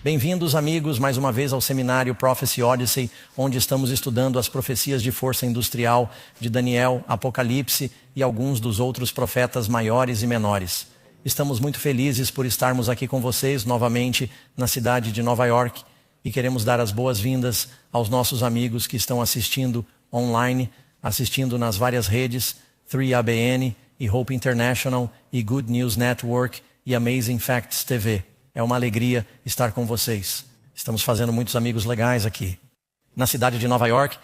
Bem-vindos, amigos, mais uma vez ao seminário Prophecy Odyssey, onde estamos estudando as profecias de força industrial de Daniel, Apocalipse e alguns dos outros profetas maiores e menores. Estamos muito felizes por estarmos aqui com vocês novamente na cidade de Nova York e queremos dar as boas-vindas aos nossos amigos que estão assistindo online, assistindo nas várias redes, 3ABN e Hope International e Good News Network e Amazing Facts TV. É uma alegria estar com vocês. Estamos fazendo muitos amigos legais aqui na cidade de Nova York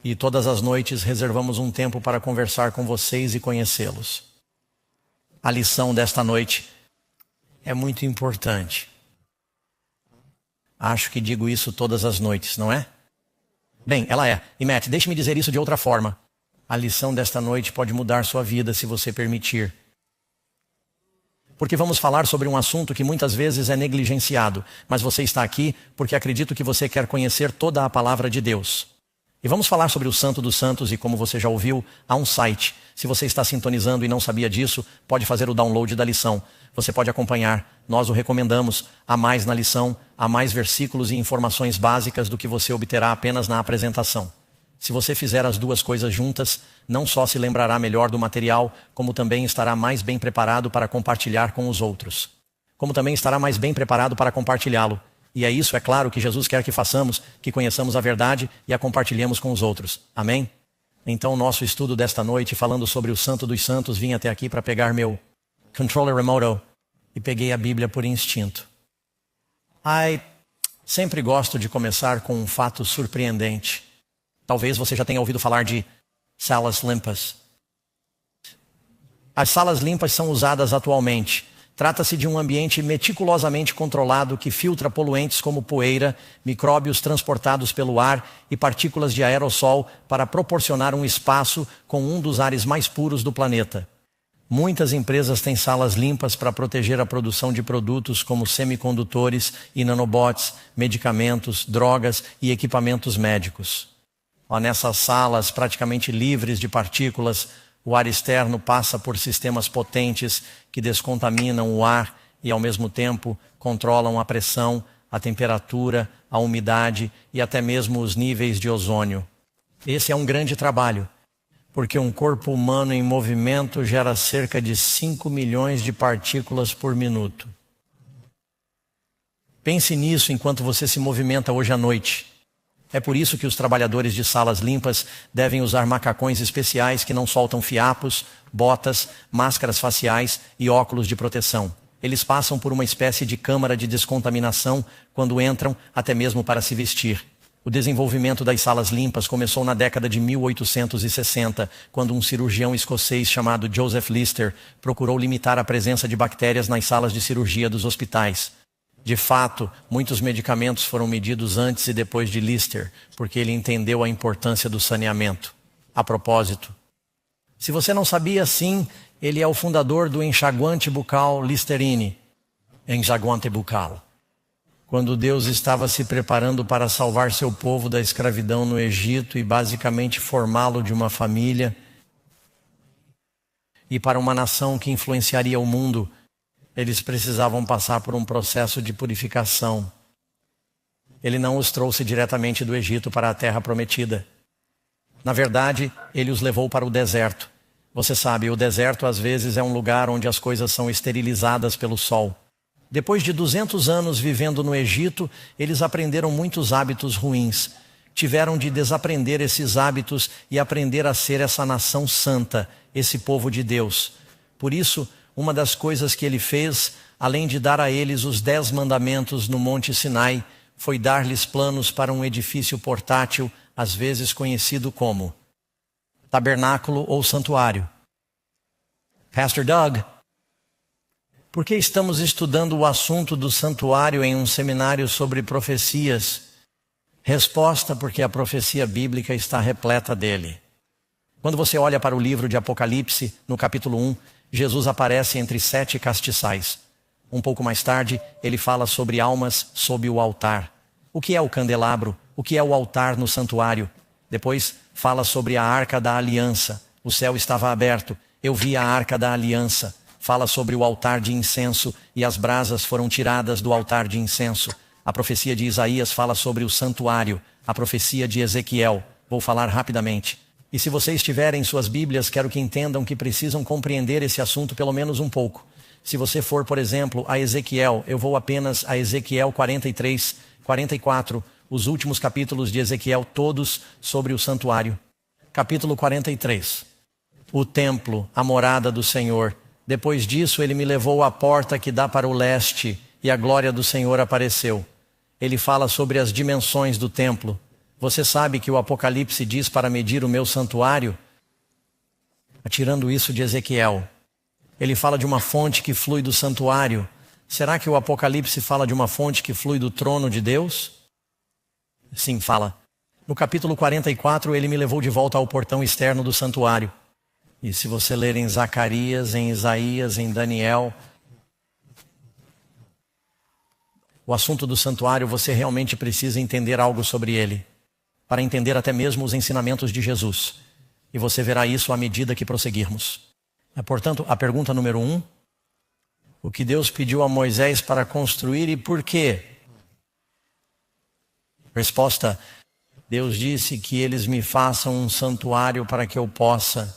e todas as noites reservamos um tempo para conversar com vocês e conhecê-los. A lição desta noite é muito importante. Acho que digo isso todas as noites, não é? Bem, ela é. E Matt, deixe-me dizer isso de outra forma. A lição desta noite pode mudar sua vida se você permitir. Porque vamos falar sobre um assunto que muitas vezes é negligenciado, mas você está aqui porque acredito que você quer conhecer toda a palavra de Deus. E vamos falar sobre o Santo dos Santos e como você já ouviu, há um site. Se você está sintonizando e não sabia disso, pode fazer o download da lição. Você pode acompanhar, nós o recomendamos. Há mais na lição, há mais versículos e informações básicas do que você obterá apenas na apresentação. Se você fizer as duas coisas juntas, não só se lembrará melhor do material, como também estará mais bem preparado para compartilhar com os outros. Como também estará mais bem preparado para compartilhá-lo. E é isso, é claro, que Jesus quer que façamos, que conheçamos a verdade e a compartilhemos com os outros. Amém? Então, nosso estudo desta noite, falando sobre o Santo dos Santos, vim até aqui para pegar meu controller remoto e peguei a Bíblia por instinto. Sempre gosto de começar com um fato surpreendente. Talvez você já tenha ouvido falar de salas limpas. As salas limpas são usadas atualmente. Trata-se de um ambiente meticulosamente controlado que filtra poluentes como poeira, micróbios transportados pelo ar e partículas de aerossol para proporcionar um espaço com um dos ares mais puros do planeta. Muitas empresas têm salas limpas para proteger a produção de produtos como semicondutores e nanobots, medicamentos, drogas e equipamentos médicos. Nessas salas praticamente livres de partículas, o ar externo passa por sistemas potentes que descontaminam o ar e, ao mesmo tempo, controlam a pressão, a temperatura, a umidade e até mesmo os níveis de ozônio. Esse é um grande trabalho, porque um corpo humano em movimento gera cerca de 5 milhões de partículas por minuto. Pense nisso enquanto você se movimenta hoje à noite. É por isso que os trabalhadores de salas limpas devem usar macacões especiais que não soltam fiapos, botas, máscaras faciais e óculos de proteção. Eles passam por uma espécie de câmara de descontaminação quando entram, até mesmo para se vestir. O desenvolvimento das salas limpas começou na década de 1860, quando um cirurgião escocês chamado Joseph Lister procurou limitar a presença de bactérias nas salas de cirurgia dos hospitais. De fato, muitos medicamentos foram medidos antes e depois de Lister, porque ele entendeu a importância do saneamento. A propósito, se você não sabia, sim, ele é o fundador do enxaguante bucal Listerine, enxaguante bucal. Quando Deus estava se preparando para salvar seu povo da escravidão no Egito e basicamente formá-lo de uma família e para uma nação que influenciaria o mundo, eles precisavam passar por um processo de purificação. Ele não os trouxe diretamente do Egito para a terra prometida. Na verdade, ele os levou para o deserto. Você sabe, o deserto às vezes é um lugar onde as coisas são esterilizadas pelo sol. Depois de 200 anos vivendo no Egito, eles aprenderam muitos hábitos ruins. Tiveram de desaprender esses hábitos e aprender a ser essa nação santa, esse povo de Deus. Por isso, uma das coisas que ele fez, além de dar a eles os 10 mandamentos no Monte Sinai, foi dar-lhes planos para um edifício portátil, às vezes conhecido como tabernáculo ou santuário. Pastor Doug, por que estamos estudando o assunto do santuário em um seminário sobre profecias? Resposta: porque a profecia bíblica está repleta dele. Quando você olha para o livro de Apocalipse, no capítulo 1, Jesus aparece entre 7 castiçais. Um pouco mais tarde, ele fala sobre almas sob o altar. O que é o candelabro? O que é o altar no santuário? Depois, fala sobre a arca da aliança. O céu estava aberto. Eu vi a arca da aliança. Fala sobre o altar de incenso e as brasas foram tiradas do altar de incenso. A profecia de Isaías fala sobre o santuário. A profecia de Ezequiel. Vou falar rapidamente. E se vocês tiverem suas Bíblias, quero que entendam que precisam compreender esse assunto pelo menos um pouco. Se você for, por exemplo, a Ezequiel, eu vou apenas a Ezequiel 43, 44, os últimos capítulos de Ezequiel, todos sobre o santuário. Capítulo 43. O templo, a morada do Senhor. Depois disso, ele me levou à porta que dá para o leste, e a glória do Senhor apareceu. Ele fala sobre as dimensões do templo. Você sabe que o Apocalipse diz para medir o meu santuário? Tirando isso de Ezequiel. Ele fala de uma fonte que flui do santuário. Será que o Apocalipse fala de uma fonte que flui do trono de Deus? Sim, fala. No capítulo 44, ele me levou de volta ao portão externo do santuário. E se você ler em Zacarias, em Isaías, em Daniel, o assunto do santuário, você realmente precisa entender algo sobre ele, para entender até mesmo os ensinamentos de Jesus. E você verá isso à medida que prosseguirmos. Portanto, a pergunta número 1, o que Deus pediu a Moisés para construir e por quê? Resposta, Deus disse que eles me façam um santuário para que eu possa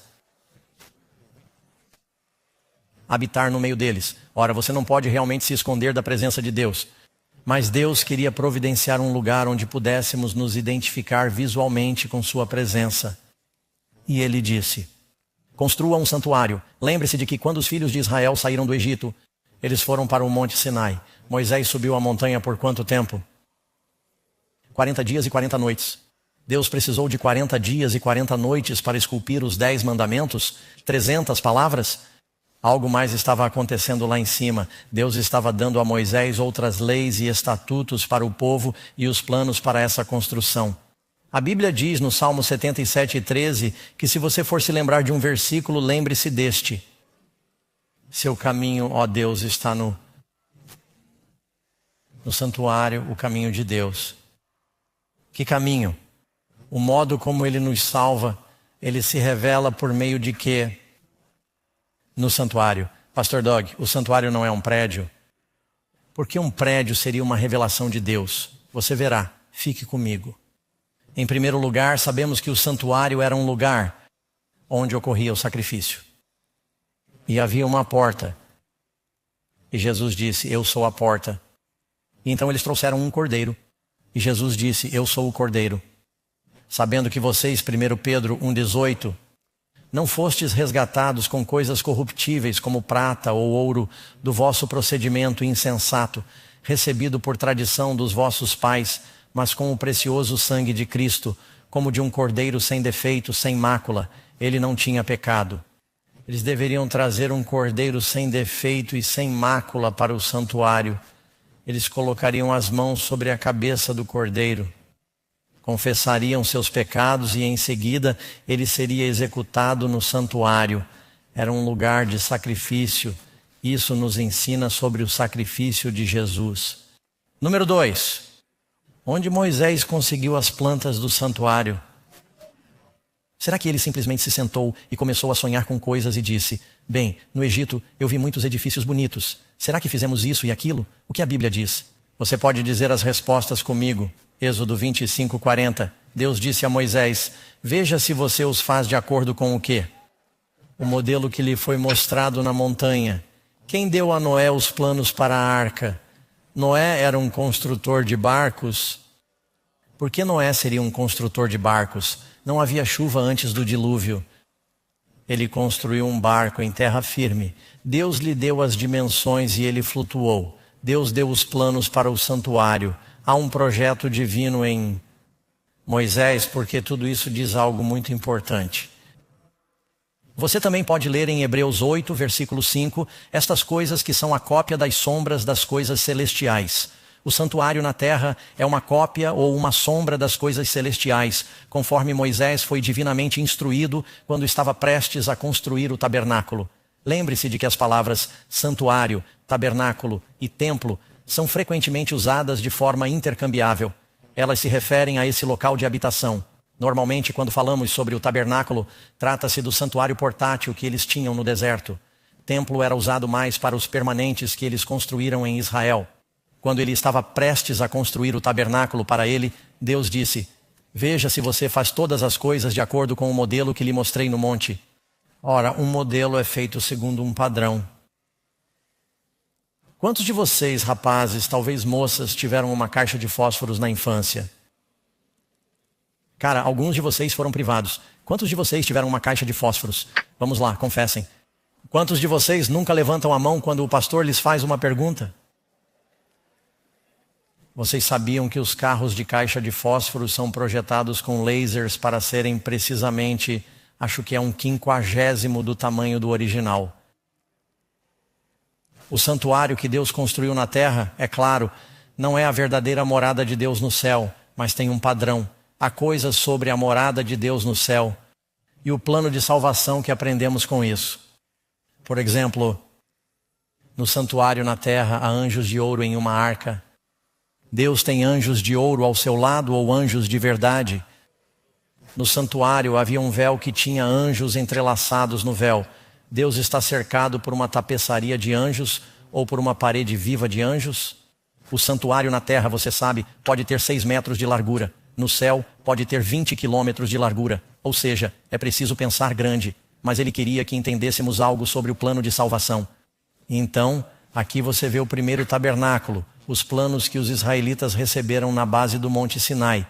habitar no meio deles. Ora, você não pode realmente se esconder da presença de Deus. Mas Deus queria providenciar um lugar onde pudéssemos nos identificar visualmente com sua presença. E ele disse, construa um santuário. Lembre-se de que quando os filhos de Israel saíram do Egito, eles foram para o Monte Sinai. Moisés subiu a montanha por quanto tempo? 40 dias e 40 noites. Deus precisou de 40 dias e 40 noites para esculpir os 10 mandamentos? 300 palavras? Algo mais estava acontecendo lá em cima. Deus estava dando a Moisés outras leis e estatutos para o povo e os planos para essa construção. A Bíblia diz no Salmo 77:13 que se você for se lembrar de um versículo, lembre-se deste. Seu caminho, ó Deus, está no santuário, o caminho de Deus. Que caminho? O modo como Ele nos salva, Ele se revela por meio de quê? No santuário. Pastor Doug, o santuário não é um prédio? Porque um prédio seria uma revelação de Deus. Você verá, fique comigo. Em primeiro lugar, sabemos que o santuário era um lugar onde ocorria o sacrifício. E havia uma porta. E Jesus disse, eu sou a porta. E então eles trouxeram um cordeiro. E Jesus disse, eu sou o cordeiro. Sabendo que vocês, 1 Pedro 1,18, não fostes resgatados com coisas corruptíveis como prata ou ouro do vosso procedimento insensato, recebido por tradição dos vossos pais, mas com o precioso sangue de Cristo, como de um cordeiro sem defeito, sem mácula. Ele não tinha pecado. Eles deveriam trazer um cordeiro sem defeito e sem mácula para o santuário. Eles colocariam as mãos sobre a cabeça do cordeiro, confessariam seus pecados e em seguida ele seria executado no santuário. Era um lugar de sacrifício. Isso nos ensina sobre o sacrifício de Jesus. Número 2. Onde Moisés conseguiu as plantas do santuário? Será que ele simplesmente se sentou e começou a sonhar com coisas e disse, bem, no Egito eu vi muitos edifícios bonitos. Será que fizemos isso e aquilo? O que a Bíblia diz? Você pode dizer as respostas comigo. Êxodo 25:40. Deus disse a Moisés, veja se você os faz de acordo com o quê? O modelo que lhe foi mostrado na montanha. Quem deu a Noé os planos para a arca? Noé era um construtor de barcos. Por que Noé seria um construtor de barcos? Não havia chuva antes do dilúvio. Ele construiu um barco em terra firme. Deus lhe deu as dimensões e ele flutuou. Deus deu os planos para o santuário. Há um projeto divino em Moisés, porque tudo isso diz algo muito importante. Você também pode ler em Hebreus 8, versículo 5, estas coisas que são a cópia das sombras das coisas celestiais. O santuário na terra é uma cópia ou uma sombra das coisas celestiais, conforme Moisés foi divinamente instruído quando estava prestes a construir o tabernáculo. Lembre-se de que as palavras santuário, tabernáculo e templo são frequentemente usadas de forma intercambiável. Elas se referem a esse local de habitação. Normalmente, quando falamos sobre o tabernáculo, trata-se do santuário portátil que eles tinham no deserto. Templo era usado mais para os permanentes que eles construíram em Israel. Quando ele estava prestes a construir o tabernáculo para ele, Deus disse: veja se você faz todas as coisas de acordo com o modelo que lhe mostrei no monte. Ora, um modelo é feito segundo um padrão. Quantos de vocês, rapazes, talvez moças, tiveram uma caixa de fósforos na infância? Cara, alguns de vocês foram privados. Quantos de vocês tiveram uma caixa de fósforos? Vamos lá, confessem. Quantos de vocês nunca levantam a mão quando o pastor lhes faz uma pergunta? Vocês sabiam que os carros de caixa de fósforos são projetados com lasers para serem precisamente, acho que é 1/50 do tamanho do original? O santuário que Deus construiu na terra, é claro, não é a verdadeira morada de Deus no céu, mas tem um padrão. Há coisas sobre a morada de Deus no céu e o plano de salvação que aprendemos com isso. Por exemplo, no santuário na terra há anjos de ouro em uma arca. Deus tem anjos de ouro ao seu lado ou anjos de verdade? No santuário havia um véu que tinha anjos entrelaçados no véu. Deus está cercado por uma tapeçaria de anjos ou por uma parede viva de anjos? O santuário na terra, você sabe, pode ter 6 metros de largura. No céu, pode ter 20 quilômetros de largura. Ou seja, é preciso pensar grande. Mas ele queria que entendêssemos algo sobre o plano de salvação. Então, aqui você vê o primeiro tabernáculo, os planos que os israelitas receberam na base do Monte Sinai.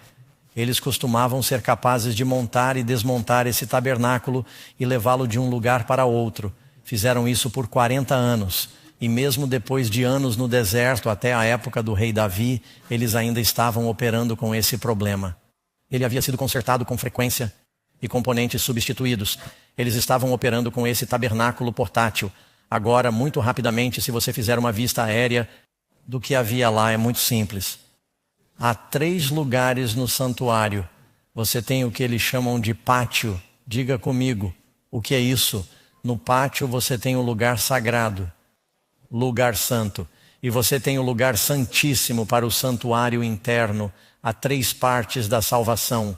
Eles costumavam ser capazes de montar e desmontar esse tabernáculo e levá-lo de um lugar para outro. Fizeram isso por 40 anos. E mesmo depois de anos no deserto, até a época do rei Davi, eles ainda estavam operando com esse problema. Ele havia sido consertado com frequência e componentes substituídos. Eles estavam operando com esse tabernáculo portátil. Agora, muito rapidamente, se você fizer uma vista aérea do que havia lá, é muito simples. Há 3 lugares no santuário. Você tem o que eles chamam de pátio. Diga comigo, o que é isso? No pátio você tem o lugar sagrado, lugar santo. E você tem o lugar santíssimo para o santuário interno. Há 3 partes da salvação: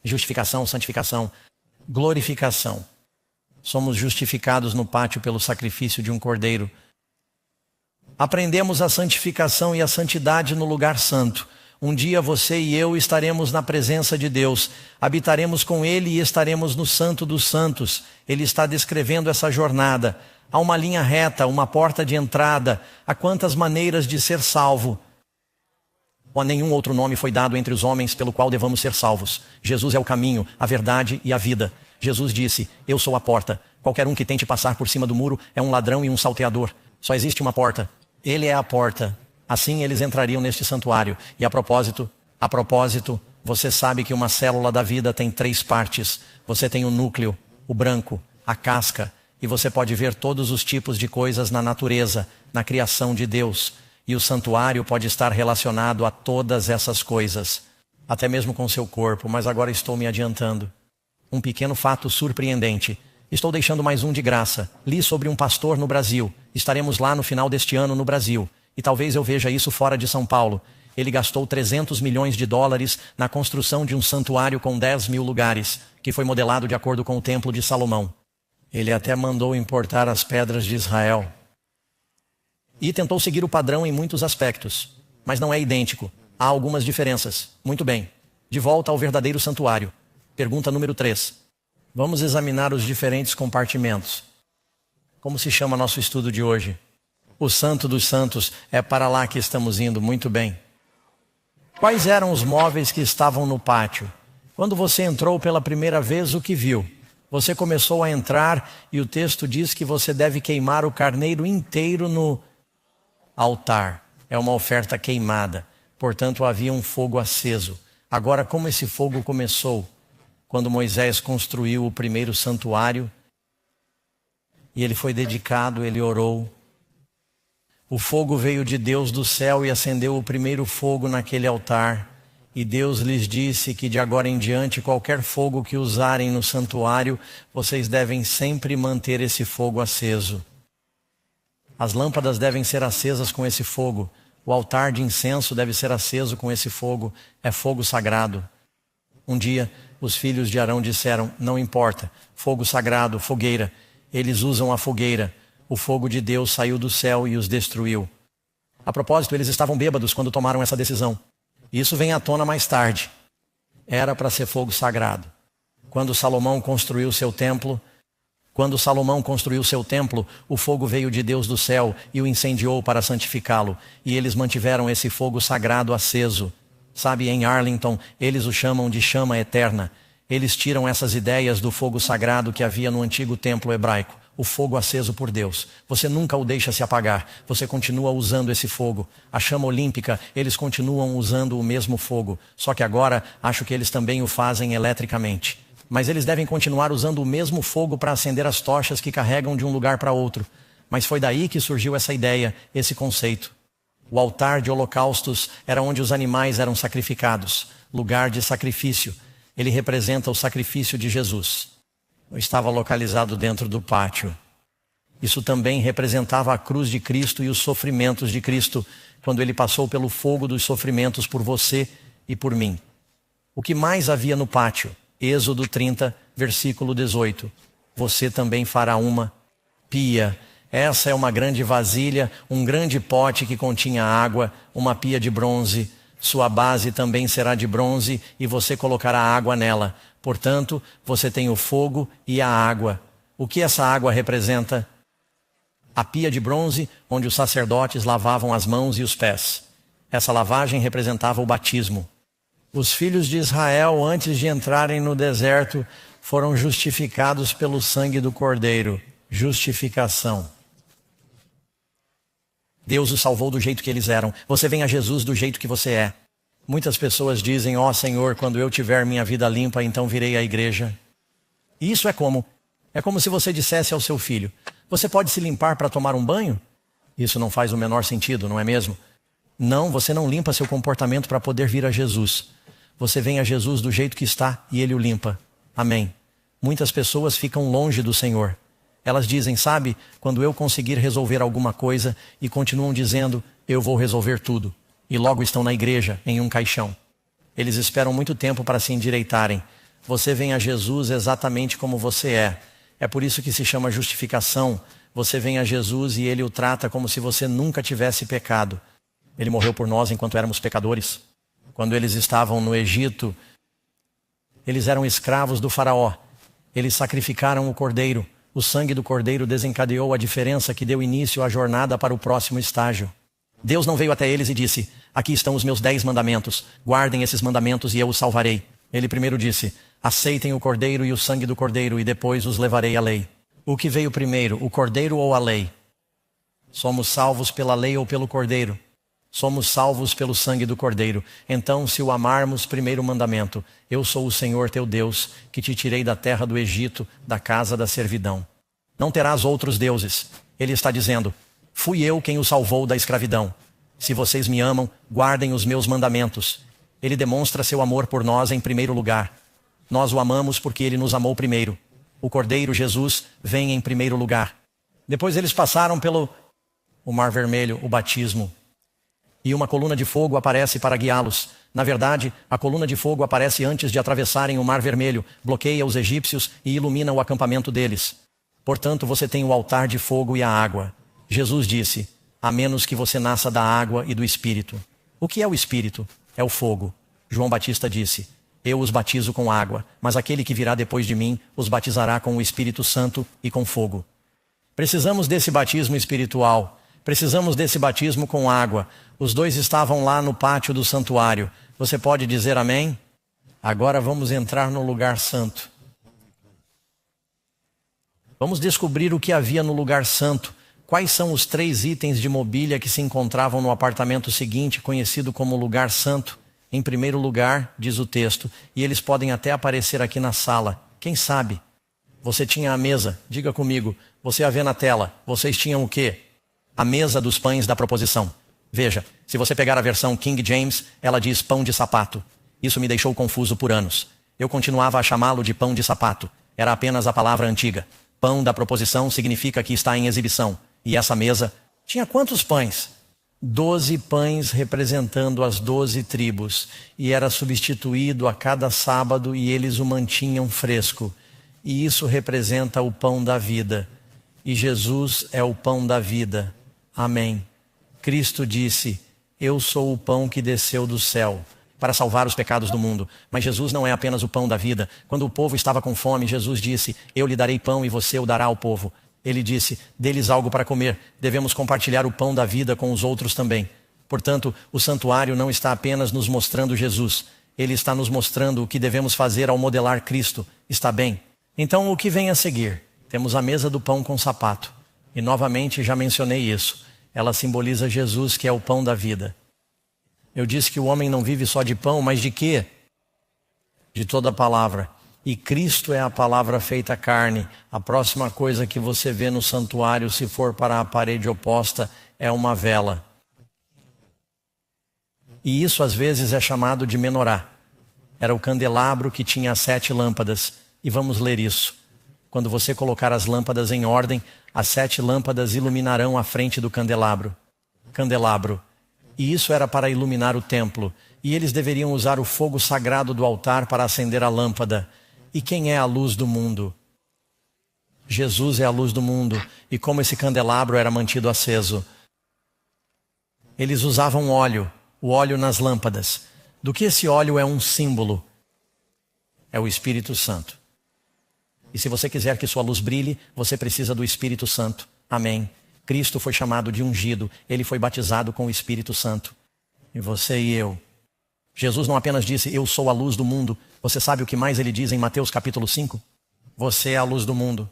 justificação, santificação, glorificação. Somos justificados no pátio pelo sacrifício de um cordeiro. Aprendemos a santificação e a santidade no lugar santo. Um dia você e eu estaremos na presença de Deus, habitaremos com Ele e estaremos no Santo dos Santos. Ele está descrevendo essa jornada. Há uma linha reta, uma porta de entrada. Há quantas maneiras de ser salvo. Ou nenhum outro nome foi dado entre os homens pelo qual devamos ser salvos. Jesus é o caminho, a verdade e a vida. Jesus disse: eu sou a porta. Qualquer um que tente passar por cima do muro é um ladrão e um salteador. Só existe uma porta. Ele é a porta. Assim eles entrariam neste santuário. E a propósito, você sabe que uma célula da vida tem 3 partes. Você tem o núcleo, o branco, a casca. E você pode ver todos os tipos de coisas na natureza, na criação de Deus. E o santuário pode estar relacionado a todas essas coisas. Até mesmo com seu corpo, mas agora estou me adiantando. Um pequeno fato surpreendente. Estou deixando mais um de graça. Li sobre um pastor no Brasil. Estaremos lá no final deste ano no Brasil. E talvez eu veja isso fora de São Paulo. Ele gastou $300 milhões na construção de um santuário com 10.000 lugares, que foi modelado de acordo com o Templo de Salomão. Ele até mandou importar as pedras de Israel. E tentou seguir o padrão em muitos aspectos. Mas não é idêntico. Há algumas diferenças. Muito bem. De volta ao verdadeiro santuário. Pergunta número 3. Vamos examinar os diferentes compartimentos. Como se chama nosso estudo de hoje? O Santo dos Santos. É para lá que estamos indo. Muito bem. Quais eram os móveis que estavam no pátio? Quando você entrou pela primeira vez, o que viu? Você começou a entrar e o texto diz que você deve queimar o carneiro inteiro no altar. É uma oferta queimada. Portanto, havia um fogo aceso. Agora, como esse fogo começou? Quando Moisés construiu o primeiro santuário e ele foi dedicado, ele orou. O fogo veio de Deus do céu e acendeu o primeiro fogo naquele altar. E Deus lhes disse que de agora em diante, qualquer fogo que usarem no santuário, vocês devem sempre manter esse fogo aceso. As lâmpadas devem ser acesas com esse fogo. O altar de incenso deve ser aceso com esse fogo. É fogo sagrado. Um dia, os filhos de Arão disseram: não importa, fogo sagrado, fogueira. Eles usam a fogueira. o fogo de Deus saiu do céu e os destruiu. A propósito, eles estavam bêbados quando tomaram essa decisão. Isso vem à tona mais tarde. Era para ser fogo sagrado. Quando Salomão construiu seu templo, o fogo veio de Deus do céu e o incendiou para santificá-lo. E eles mantiveram esse fogo sagrado aceso. Sabe, em Arlington, eles o chamam de chama eterna. Eles tiram essas ideias do fogo sagrado que havia no antigo templo hebraico. O fogo aceso por Deus. Você nunca o deixa se apagar. Você continua usando esse fogo. A chama olímpica, eles continuam usando o mesmo fogo. Só que agora, acho que eles também o fazem eletricamente. Mas eles devem continuar usando o mesmo fogo para acender as tochas que carregam de um lugar para outro. Mas foi daí que surgiu essa ideia, esse conceito. O altar de holocaustos era onde os animais eram sacrificados. Lugar de sacrifício. Ele representa o sacrifício de Jesus. Estava localizado dentro do pátio. Isso também representava a cruz de Cristo e os sofrimentos de Cristo, quando ele passou pelo fogo dos sofrimentos por você e por mim. O que mais havia no pátio? Êxodo 30, versículo 18. Você também fará uma pia. Essa é uma grande vasilha, um grande pote que continha água, uma pia de bronze. Sua base também será de bronze e você colocará água nela. Portanto, você tem o fogo e a água. O que essa água representa? A pia de bronze, onde os sacerdotes lavavam as mãos e os pés. Essa lavagem representava o batismo. Os filhos de Israel, antes de entrarem no deserto, foram justificados pelo sangue do Cordeiro. Justificação. Deus os salvou do jeito que eles eram. Você vem a Jesus do jeito que você é. Muitas pessoas dizem, ó Senhor, quando eu tiver minha vida limpa, então virei à igreja. E isso é como? É como se você dissesse ao seu filho, você pode se limpar para tomar um banho? Isso não faz o menor sentido, não é mesmo? Não, você não limpa seu comportamento para poder vir a Jesus. Você vem a Jesus do jeito que está e Ele o limpa. Amém. Muitas pessoas ficam longe do Senhor. Elas dizem, sabe, quando eu conseguir resolver alguma coisa, e continuam dizendo, eu vou resolver tudo. E logo estão na igreja, em um caixão. Eles esperam muito tempo para se endireitarem. Você vem a Jesus exatamente como você é. É por isso que se chama justificação. Você vem a Jesus e Ele o trata como se você nunca tivesse pecado. Ele morreu por nós enquanto éramos pecadores. Quando eles estavam no Egito, eles eram escravos do faraó. Eles sacrificaram o cordeiro. O sangue do cordeiro desencadeou a diferença que deu início à jornada para o próximo estágio. Deus não veio até eles e disse, aqui estão os meus 10 mandamentos, guardem esses mandamentos e eu os salvarei. Ele primeiro disse, aceitem o cordeiro e o sangue do cordeiro e depois os levarei à lei. O que veio primeiro, o cordeiro ou a lei? Somos salvos pela lei ou pelo cordeiro? Somos salvos pelo sangue do cordeiro. Então, se o amarmos, primeiro mandamento, eu sou o Senhor teu Deus, que te tirei da terra do Egito, da casa da servidão. Não terás outros deuses. Ele está dizendo, fui eu quem o salvou da escravidão. Se vocês me amam, guardem os meus mandamentos. Ele demonstra seu amor por nós em primeiro lugar. Nós o amamos porque ele nos amou primeiro. O Cordeiro, Jesus, vem em primeiro lugar. Depois eles passaram pelo Mar Vermelho, o batismo. E uma coluna de fogo aparece para guiá-los. Na verdade, a coluna de fogo aparece antes de atravessarem o Mar Vermelho, bloqueia os egípcios e ilumina o acampamento deles. Portanto, você tem o altar de fogo e a água. Jesus disse, a menos que você nasça da água e do Espírito. O que é o Espírito? É o fogo. João Batista disse, eu os batizo com água, mas aquele que virá depois de mim os batizará com o Espírito Santo e com fogo. Precisamos desse batismo espiritual. Precisamos desse batismo com água. Os dois estavam lá no pátio do santuário. Você pode dizer amém? Agora vamos entrar no lugar santo. Vamos descobrir o que havia no lugar santo. Quais são os 3 itens de mobília que se encontravam no apartamento seguinte, conhecido como lugar santo? Em primeiro lugar, diz o texto, e eles podem até aparecer aqui na sala. Quem sabe? Você tinha a mesa. Diga comigo. Você a vê na tela. Vocês tinham o quê? A mesa dos pães da proposição. Veja, se você pegar a versão King James, ela diz pão de sapato. Isso me deixou confuso por anos. Eu continuava a chamá-lo de pão de sapato. Era apenas a palavra antiga. Pão da proposição significa que está em exibição. E essa mesa tinha quantos pães? 12 pães representando as 12 tribos. E era substituído a cada sábado e eles o mantinham fresco. E isso representa o pão da vida. e Jesus é o pão da vida. Amém. Cristo disse: eu sou o pão que desceu do céu para salvar os pecados do mundo. Mas Jesus não é apenas o pão da vida. Quando o povo estava com fome, Jesus disse: eu lhe darei pão e você o dará ao povo. Ele disse: dê-lhes algo para comer. Devemos compartilhar o pão da vida com os outros também. Portanto, o santuário não está apenas nos mostrando Jesus. Ele está nos mostrando o que devemos fazer ao modelar Cristo. Está bem? Então, o que vem a seguir? Temos a mesa do pão com sapato. E novamente já mencionei isso. Ela simboliza Jesus, que é o pão da vida. Eu disse que o homem não vive só de pão, mas de quê? De toda a palavra. E Cristo é a palavra feita carne. A próxima coisa que você vê no santuário, se for para a parede oposta, é uma vela. E isso às vezes é chamado de menorá. Era o candelabro que tinha 7 lâmpadas. E vamos ler isso. Quando você colocar as lâmpadas em ordem, as 7 lâmpadas iluminarão a frente do candelabro. E isso era para iluminar o templo. E eles deveriam usar o fogo sagrado do altar para acender a lâmpada. E quem é a luz do mundo? Jesus é a luz do mundo. E como esse candelabro era mantido aceso? Eles usavam óleo, o óleo nas lâmpadas. Do que esse óleo é um símbolo? É o Espírito Santo. E se você quiser que sua luz brilhe, você precisa do Espírito Santo. Amém. Cristo foi chamado de ungido. Ele foi batizado com o Espírito Santo. E você e eu. Jesus não apenas disse: eu sou a luz do mundo. Você sabe o que mais ele diz em Mateus capítulo 5? Você é a luz do mundo.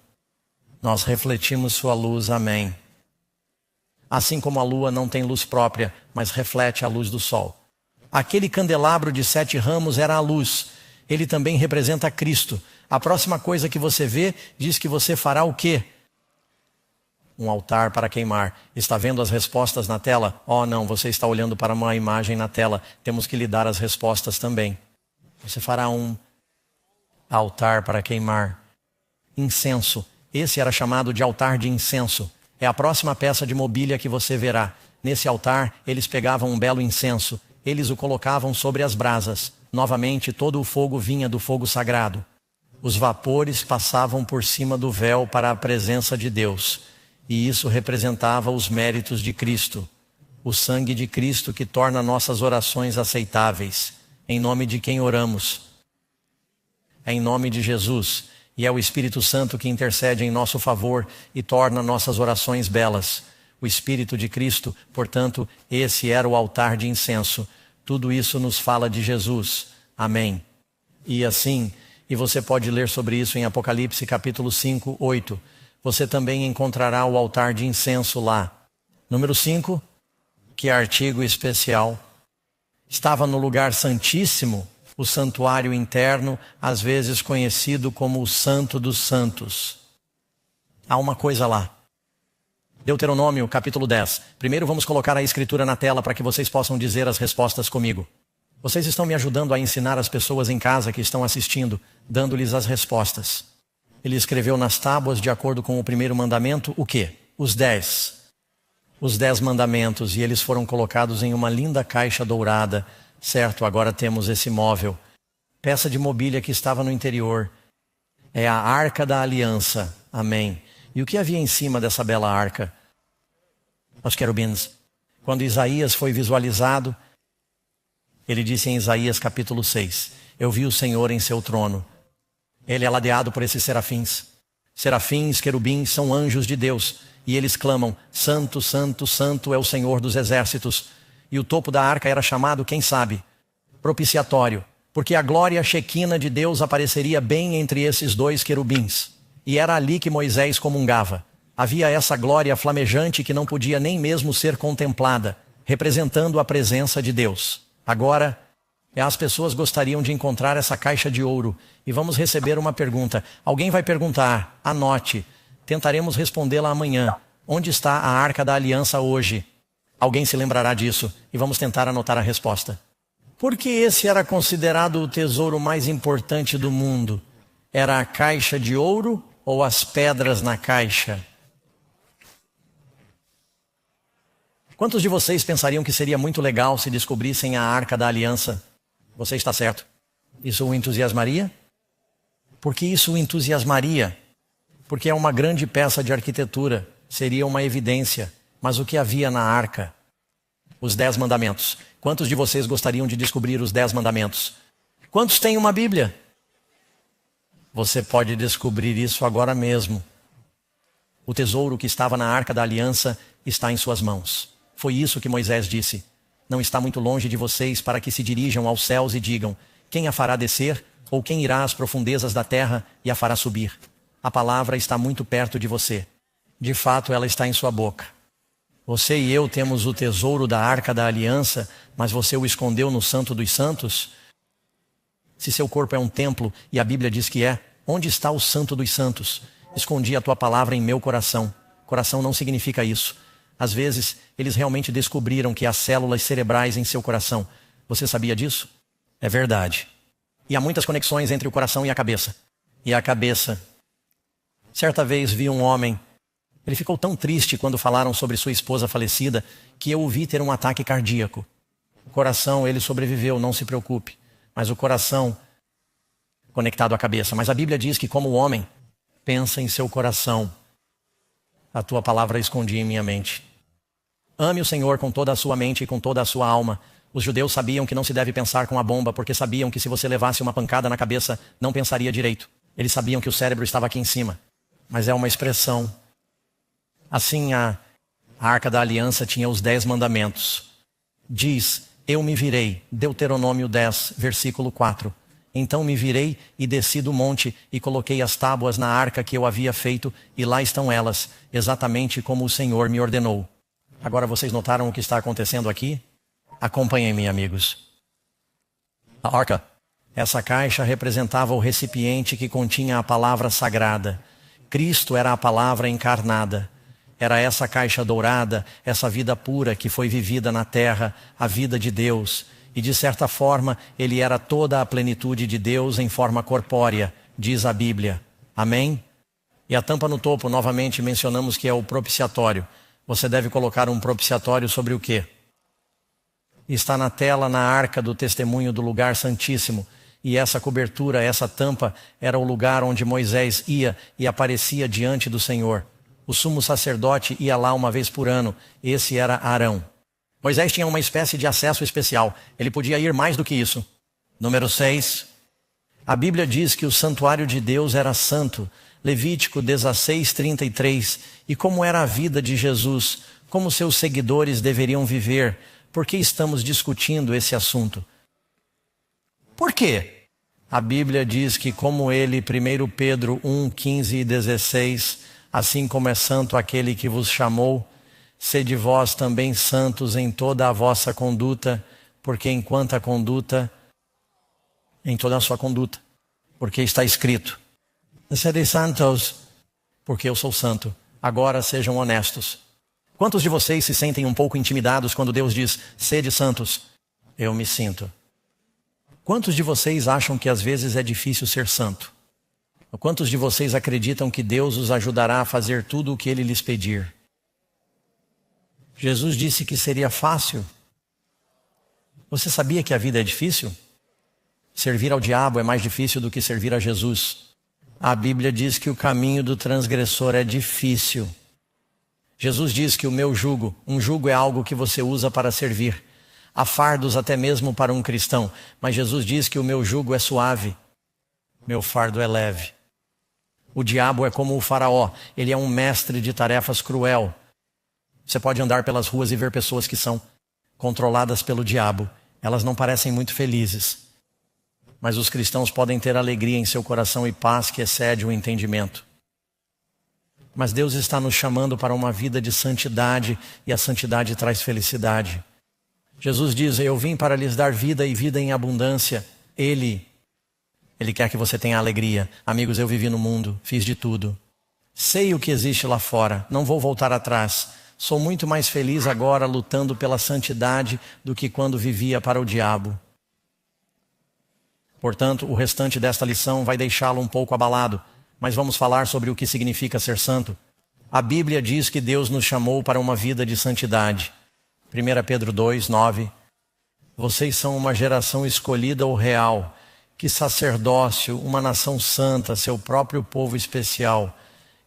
Nós refletimos sua luz. Amém. Assim como a lua não tem luz própria, mas reflete a luz do sol. Aquele candelabro de 7 ramos era a luz. Ele também representa Cristo. A próxima coisa que você vê diz que você fará o quê? Um altar para queimar. Está vendo as respostas na tela? Oh, não, você está olhando para uma imagem na tela. Temos que lhe dar as respostas também. Você fará um altar para queimar. Incenso. Esse era chamado de altar de incenso. É a próxima peça de mobília que você verá. Nesse altar, eles pegavam um belo incenso. Eles o colocavam sobre as brasas. Novamente, todo o fogo vinha do fogo sagrado. Os vapores passavam por cima do véu para a presença de Deus. E isso representava os méritos de Cristo. O sangue de Cristo que torna nossas orações aceitáveis. Em nome de quem oramos? É em nome de Jesus. E é o Espírito Santo que intercede em nosso favor e torna nossas orações belas. O Espírito de Cristo, portanto, esse era o altar de incenso. Tudo isso nos fala de Jesus. Amém. E assim, e você pode ler sobre isso em Apocalipse capítulo 5, 8. Você também encontrará o altar de incenso lá. Número 5, que artigo especial. Estava no lugar santíssimo, o santuário interno, às vezes conhecido como o Santo dos Santos. Há uma coisa lá. Deuteronômio, capítulo 10. Primeiro vamos colocar a escritura na tela para que vocês possam dizer as respostas comigo. Vocês estão me ajudando a ensinar as pessoas em casa que estão assistindo, dando-lhes as respostas. Ele escreveu nas tábuas, de acordo com o primeiro mandamento, o quê? Os 10. Os 10 mandamentos, e eles foram colocados em uma linda caixa dourada. Certo, agora temos esse móvel. Peça de mobília que estava no interior. É a Arca da Aliança. Amém. E o que havia em cima dessa bela arca? Os querubins. Quando Isaías foi visualizado, ele disse em Isaías capítulo 6, eu vi o Senhor em seu trono. Ele é ladeado por esses serafins. Serafins, querubins, são anjos de Deus. E eles clamam, Santo, Santo, Santo é o Senhor dos exércitos. E o topo da arca era chamado, quem sabe? Propiciatório. Porque a glória shequina de Deus apareceria bem entre esses 2 querubins. E era ali que Moisés comungava. Havia essa glória flamejante que não podia nem mesmo ser contemplada, representando a presença de Deus. Agora, as pessoas gostariam de encontrar essa caixa de ouro. E vamos receber uma pergunta. Alguém vai perguntar, anote. Tentaremos respondê-la amanhã. Onde está a Arca da Aliança hoje? Alguém se lembrará disso. E vamos tentar anotar a resposta. Por que esse era considerado o tesouro mais importante do mundo? Era a caixa de ouro ou as pedras na caixa? Quantos de vocês pensariam que seria muito legal se descobrissem a Arca da Aliança? Você está certo. Isso o entusiasmaria? Porque isso o entusiasmaria. porque é uma grande peça de arquitetura, seria uma evidência. Mas o que havia na arca? Os 10 mandamentos. Quantos de vocês gostariam de descobrir os 10 mandamentos? Quantos têm uma Bíblia? Você pode descobrir isso agora mesmo. O tesouro que estava na arca da aliança está em suas mãos. Foi isso que Moisés disse. Não está muito longe de vocês para que se dirijam aos céus e digam: quem a fará descer, ou quem irá às profundezas da terra e a fará subir? A palavra está muito perto de você. De fato, ela está em sua boca. Você e eu temos o tesouro da arca da aliança, mas você o escondeu no Santo dos Santos? Se seu corpo é um templo, e a Bíblia diz que é, onde está o Santo dos Santos? Escondi a tua palavra em meu coração. Coração não significa isso. Às vezes, eles realmente descobriram que há células cerebrais em seu coração. Você sabia disso? É verdade. E há muitas conexões entre o coração e a cabeça. E a cabeça. Certa vez vi um homem. Ele ficou tão triste quando falaram sobre sua esposa falecida que eu o vi ter um ataque cardíaco. O coração, ele sobreviveu, não se preocupe. Mas o coração conectado à cabeça. Mas a Bíblia diz que como o homem pensa em seu coração, a tua palavra escondi em minha mente. Ame o Senhor com toda a sua mente e com toda a sua alma. Os judeus sabiam que não se deve pensar com a bomba, porque sabiam que se você levasse uma pancada na cabeça, não pensaria direito. Eles sabiam que o cérebro estava aqui em cima. Mas é uma expressão. Assim, a Arca da Aliança tinha os 10 mandamentos. Diz: eu me virei, Deuteronômio 10, versículo 4. Então me virei e desci do monte e coloquei as tábuas na arca que eu havia feito, e lá estão elas, exatamente como o Senhor me ordenou. Agora vocês notaram o que está acontecendo aqui? Acompanhem-me, amigos. A arca, essa caixa representava o recipiente que continha a palavra sagrada. Cristo era a palavra encarnada. Era essa caixa dourada, essa vida pura que foi vivida na terra, a vida de Deus. E de certa forma, ele era toda a plenitude de Deus em forma corpórea, diz a Bíblia. Amém? E a tampa no topo, novamente mencionamos que é o propiciatório. Você deve colocar um propiciatório sobre o quê? Está na tela, na arca do testemunho do lugar santíssimo. E essa cobertura, essa tampa, era o lugar onde Moisés ia e aparecia diante do Senhor. O sumo sacerdote ia lá uma vez por ano. Esse era Arão. Moisés tinha uma espécie de acesso especial. Ele podia ir mais do que isso. Número 6. A Bíblia diz que o santuário de Deus era santo. Levítico 16, 33. E como era a vida de Jesus? Como seus seguidores deveriam viver? Por que estamos discutindo esse assunto? Por quê? A Bíblia diz que como ele, 1 Pedro 1, 15 e 16, assim como é santo aquele que vos chamou, sede vós também santos em toda a vossa conduta, porque enquanto a conduta, em toda a sua conduta, porque está escrito: sede santos, porque eu sou santo. Agora sejam honestos. Quantos de vocês se sentem um pouco intimidados quando Deus diz: sede santos? Eu me sinto. Quantos de vocês acham que às vezes é difícil ser santo? Quantos de vocês acreditam que Deus os ajudará a fazer tudo o que Ele lhes pedir? Jesus disse que seria fácil. Você sabia que a vida é difícil? Servir ao diabo é mais difícil do que servir a Jesus. A Bíblia diz que o caminho do transgressor é difícil. Jesus diz que o meu jugo, um jugo é algo que você usa para servir. Há fardos até mesmo para um cristão, mas Jesus diz que o meu jugo é suave, meu fardo é leve. O diabo é como o faraó, ele é um mestre de tarefas cruel. Você pode andar pelas ruas e ver pessoas que são controladas pelo diabo. Elas não parecem muito felizes. Mas os cristãos podem ter alegria em seu coração e paz que excede o entendimento. Mas Deus está nos chamando para uma vida de santidade, e a santidade traz felicidade. Jesus diz: eu vim para lhes dar vida e vida em abundância. Ele quer que você tenha alegria. Amigos, eu vivi no mundo, fiz de tudo. Sei o que existe lá fora, não vou voltar atrás. Sou muito mais feliz agora lutando pela santidade do que quando vivia para o diabo. Portanto, o restante desta lição vai deixá-lo um pouco abalado, mas vamos falar sobre o que significa ser santo. A Bíblia diz que Deus nos chamou para uma vida de santidade. 1 Pedro 2, 9. Vocês são uma geração escolhida ou real, que sacerdócio, uma nação santa, seu próprio povo especial.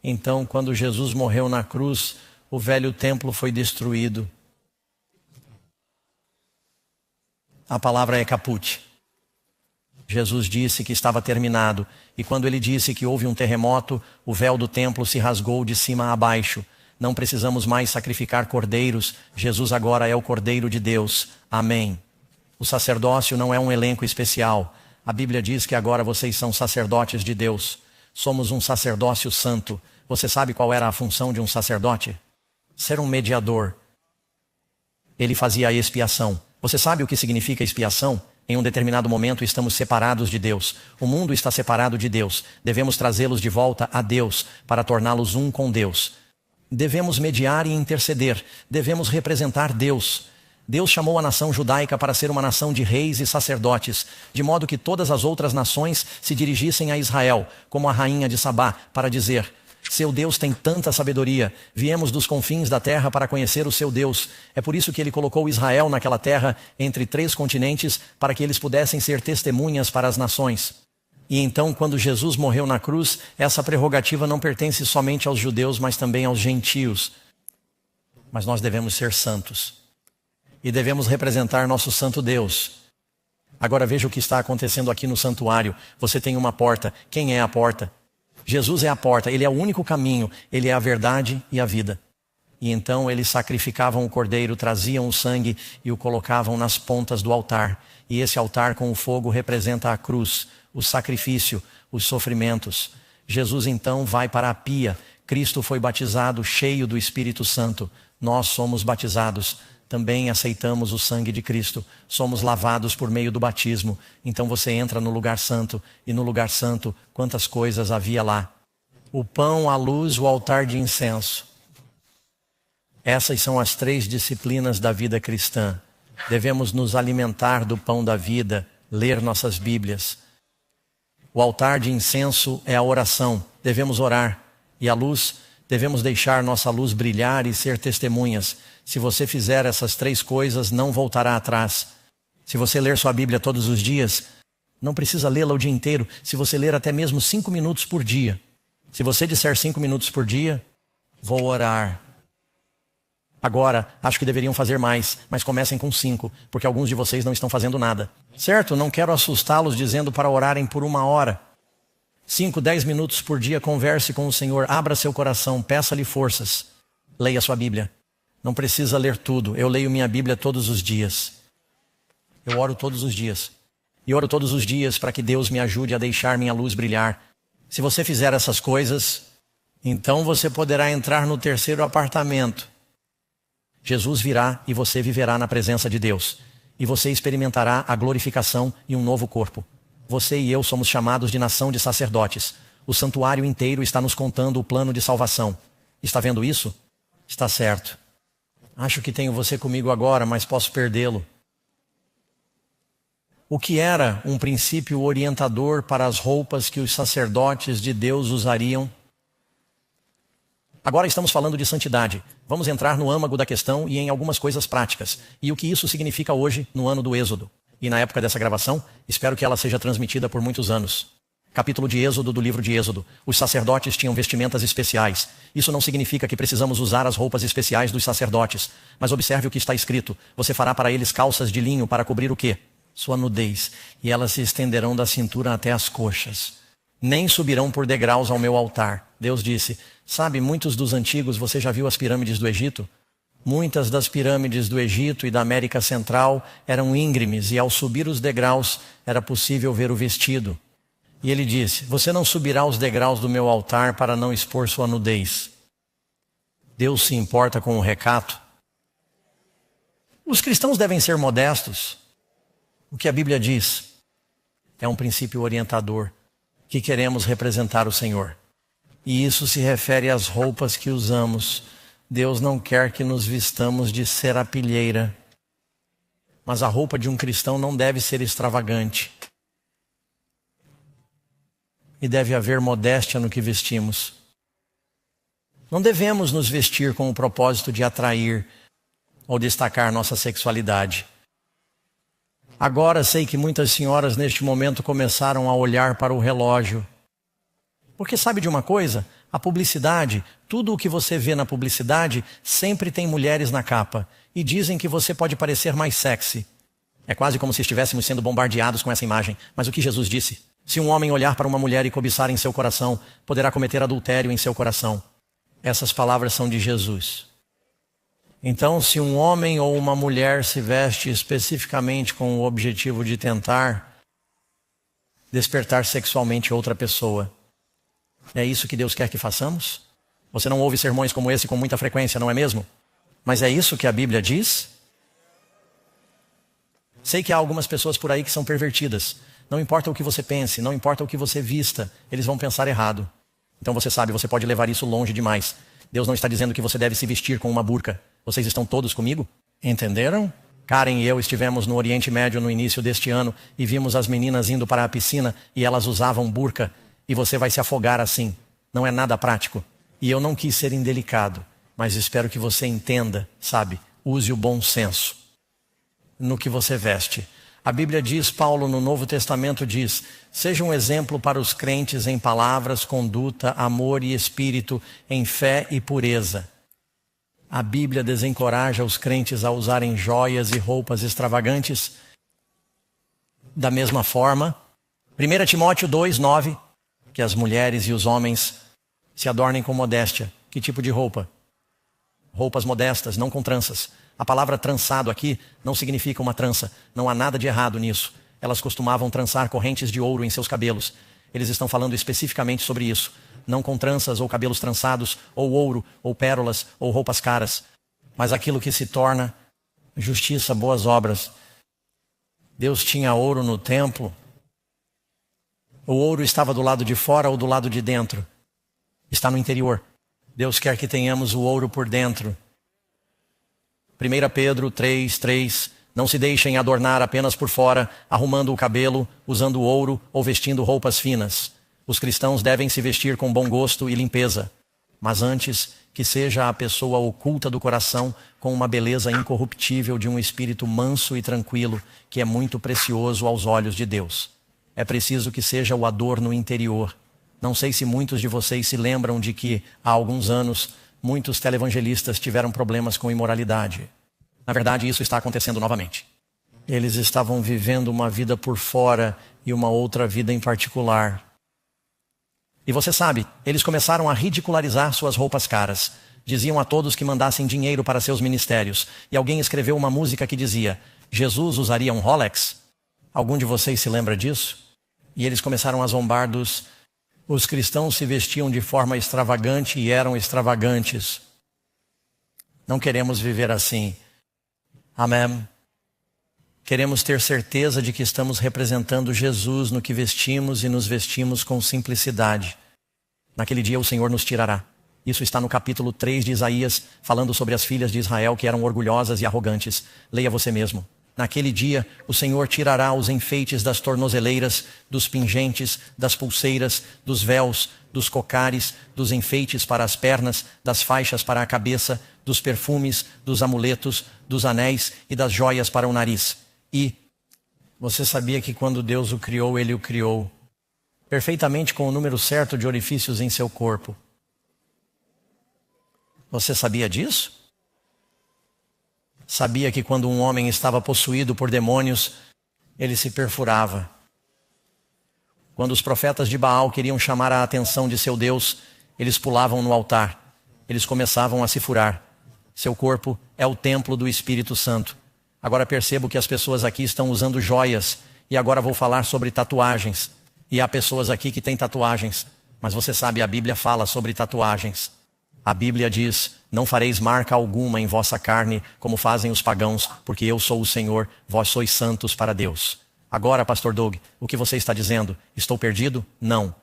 Então, quando Jesus morreu na cruz, o velho templo foi destruído. A palavra é caput. Jesus disse que estava terminado. E quando ele disse que houve um terremoto, o véu do templo se rasgou de cima a baixo. Não precisamos mais sacrificar cordeiros. Jesus agora é o Cordeiro de Deus. Amém. O sacerdócio não é um elenco especial. A Bíblia diz que agora vocês são sacerdotes de Deus. Somos um sacerdócio santo. Você sabe qual era a função de um sacerdote? Ser um mediador. Ele fazia a expiação. Você sabe o que significa expiação? Em um determinado momento estamos separados de Deus. O mundo está separado de Deus. Devemos trazê-los de volta a Deus para torná-los um com Deus. Devemos mediar e interceder. Devemos representar Deus. Deus chamou a nação judaica para ser uma nação de reis e sacerdotes, de modo que todas as outras nações se dirigissem a Israel, como a rainha de Sabá, para dizer: seu Deus tem tanta sabedoria. Viemos dos confins da terra para conhecer o seu Deus. É por isso que ele colocou Israel naquela terra, entre 3 continentes, para que eles pudessem ser testemunhas para as nações. E então, quando Jesus morreu na cruz, essa prerrogativa não pertence somente aos judeus, mas também aos gentios. Mas nós devemos ser santos. E devemos representar nosso santo Deus. Agora veja o que está acontecendo aqui no santuário. Você tem uma porta. Quem é a porta? Jesus é a porta, ele é o único caminho, ele é a verdade e a vida. E então eles sacrificavam o cordeiro, traziam o sangue e o colocavam nas pontas do altar. E esse altar com o fogo representa a cruz, o sacrifício, os sofrimentos. Jesus então vai para a pia. Cristo foi batizado cheio do Espírito Santo. Nós somos batizados. Também aceitamos o sangue de Cristo. Somos lavados por meio do batismo. Então você entra no lugar santo. E no lugar santo, quantas coisas havia lá? O pão, a luz, o altar de incenso. Essas são as 3 disciplinas da vida cristã. Devemos nos alimentar do pão da vida, ler nossas Bíblias. O altar de incenso é a oração. Devemos orar. E a luz, devemos deixar nossa luz brilhar e ser testemunhas. Se você fizer essas 3 coisas, não voltará atrás. Se você ler sua Bíblia todos os dias, não precisa lê-la o dia inteiro. Se você ler até mesmo 5 minutos por dia. Se você disser 5 minutos por dia, vou orar. Agora, acho que deveriam fazer mais, mas comecem com 5, porque alguns de vocês não estão fazendo nada. Certo? Não quero assustá-los dizendo para orarem por 1 hora. 5, 10 minutos por dia, converse com o Senhor, abra seu coração, peça-lhe forças. Leia sua Bíblia. Não precisa ler tudo. Eu leio minha Bíblia todos os dias. Eu oro todos os dias. E oro todos os dias para que Deus me ajude a deixar minha luz brilhar. Se você fizer essas coisas, então você poderá entrar no 3º apartamento. Jesus virá e você viverá na presença de Deus. E você experimentará a glorificação e um novo corpo. Você e eu somos chamados de nação de sacerdotes. O santuário inteiro está nos contando o plano de salvação. Está vendo isso? Está certo. Acho que tenho você comigo agora, mas posso perdê-lo. O que era um princípio orientador para as roupas que os sacerdotes de Deus usariam? Agora estamos falando de santidade. Vamos entrar no âmago da questão e em algumas coisas práticas. E o que isso significa hoje, no ano do Êxodo. E na época dessa gravação, espero que ela seja transmitida por muitos anos. Capítulo de Êxodo do livro de Êxodo. Os sacerdotes tinham vestimentas especiais. Isso não significa que precisamos usar as roupas especiais dos sacerdotes. Mas observe o que está escrito. Você fará para eles calças de linho para cobrir o quê? Sua nudez. E elas se estenderão da cintura até as coxas. Nem subirão por degraus ao meu altar. Deus disse, sabe, muitos dos antigos, você já viu as pirâmides do Egito? Muitas das pirâmides do Egito e da América Central eram íngremes e ao subir os degraus era possível ver o vestido. E ele disse, você não subirá os degraus do meu altar para não expor sua nudez. Deus se importa com o recato. Os cristãos devem ser modestos. O que a Bíblia diz é um princípio orientador que queremos representar o Senhor. E isso se refere às roupas que usamos. Deus não quer que nos vistamos de serapilheira. Mas a roupa de um cristão não deve ser extravagante. E deve haver modéstia no que vestimos. Não devemos nos vestir com o propósito de atrair ou destacar nossa sexualidade. Agora sei que muitas senhoras neste momento começaram a olhar para o relógio. Porque sabe de uma coisa? A publicidade, tudo o que você vê na publicidade, sempre tem mulheres na capa. E dizem que você pode parecer mais sexy. É quase como se estivéssemos sendo bombardeados com essa imagem. Mas o que Jesus disse? Se um homem olhar para uma mulher e cobiçar em seu coração, poderá cometer adultério em seu coração. Essas palavras são de Jesus. Então, se um homem ou uma mulher se veste especificamente com o objetivo de tentar despertar sexualmente outra pessoa, é isso que Deus quer que façamos? Você não ouve sermões como esse com muita frequência, não é mesmo? Mas é isso que a Bíblia diz? Sei que há algumas pessoas por aí que são pervertidas. Não importa o que você pense, não importa o que você vista, eles vão pensar errado. Então você sabe, você pode levar isso longe demais. Deus não está dizendo que você deve se vestir com uma burca. Vocês estão todos comigo? Entenderam? Karen e eu estivemos no Oriente Médio no início deste ano e vimos as meninas indo para a piscina e elas usavam burca. E você vai se afogar assim. Não é nada prático. E eu não quis ser indelicado, mas espero que você entenda, sabe? Use o bom senso no que você veste. A Bíblia diz, Paulo no Novo Testamento diz, seja um exemplo para os crentes em palavras, conduta, amor e espírito, em fé e pureza. A Bíblia desencoraja os crentes a usarem joias e roupas extravagantes. Da mesma forma, 1 Timóteo 2:9, que as mulheres e os homens se adornem com modéstia. Que tipo de roupa? Roupas modestas, não com tranças. A palavra trançado aqui não significa uma trança. Não há nada de errado nisso. Elas costumavam trançar correntes de ouro em seus cabelos. Eles estão falando especificamente sobre isso. Não com tranças ou cabelos trançados, ou ouro, ou pérolas, ou roupas caras. Mas aquilo que se torna justiça, boas obras. Deus tinha ouro no templo. O ouro estava do lado de fora ou do lado de dentro? Está no interior. Deus quer que tenhamos o ouro por dentro. 1 Pedro 3:3. Não se deixem adornar apenas por fora, arrumando o cabelo, usando ouro ou vestindo roupas finas. Os cristãos devem se vestir com bom gosto e limpeza, mas antes que seja a pessoa oculta do coração com uma beleza incorruptível de um espírito manso e tranquilo, que é muito precioso aos olhos de Deus. É preciso que seja o adorno interior. Não sei se muitos de vocês se lembram de que, há alguns anos, muitos televangelistas tiveram problemas com imoralidade. Na verdade, isso está acontecendo novamente. Eles estavam vivendo uma vida por fora e uma outra vida em particular. E você sabe, eles começaram a ridicularizar suas roupas caras. Diziam a todos que mandassem dinheiro para seus ministérios. E alguém escreveu uma música que dizia, Jesus usaria um Rolex? Algum de vocês se lembra disso? E eles começaram a zombar dos... Os cristãos se vestiam de forma extravagante e eram extravagantes. Não queremos viver assim. Amém. Queremos ter certeza de que estamos representando Jesus no que vestimos e nos vestimos com simplicidade. Naquele dia o Senhor nos tirará. Isso está no capítulo 3 de Isaías, falando sobre as filhas de Israel que eram orgulhosas e arrogantes. Leia você mesmo. Naquele dia o Senhor tirará os enfeites das tornozeleiras, dos pingentes, das pulseiras, dos véus, dos cocares, dos enfeites para as pernas, das faixas para a cabeça, dos perfumes, dos amuletos, dos anéis e das joias para o nariz. E você sabia que quando Deus o criou, Ele o criou perfeitamente com o número certo de orifícios em seu corpo? Você sabia disso? Sabia que quando um homem estava possuído por demônios, ele se perfurava. Quando os profetas de Baal queriam chamar a atenção de seu Deus, eles pulavam no altar. Eles começavam a se furar. Seu corpo é o templo do Espírito Santo. Agora percebo que as pessoas aqui estão usando joias. E agora vou falar sobre tatuagens. E há pessoas aqui que têm tatuagens. Mas você sabe, a Bíblia fala sobre tatuagens. A Bíblia diz, não fareis marca alguma em vossa carne, como fazem os pagãos, porque eu sou o Senhor, vós sois santos para Deus. Agora, pastor Doug, o que você está dizendo? Estou perdido? Não.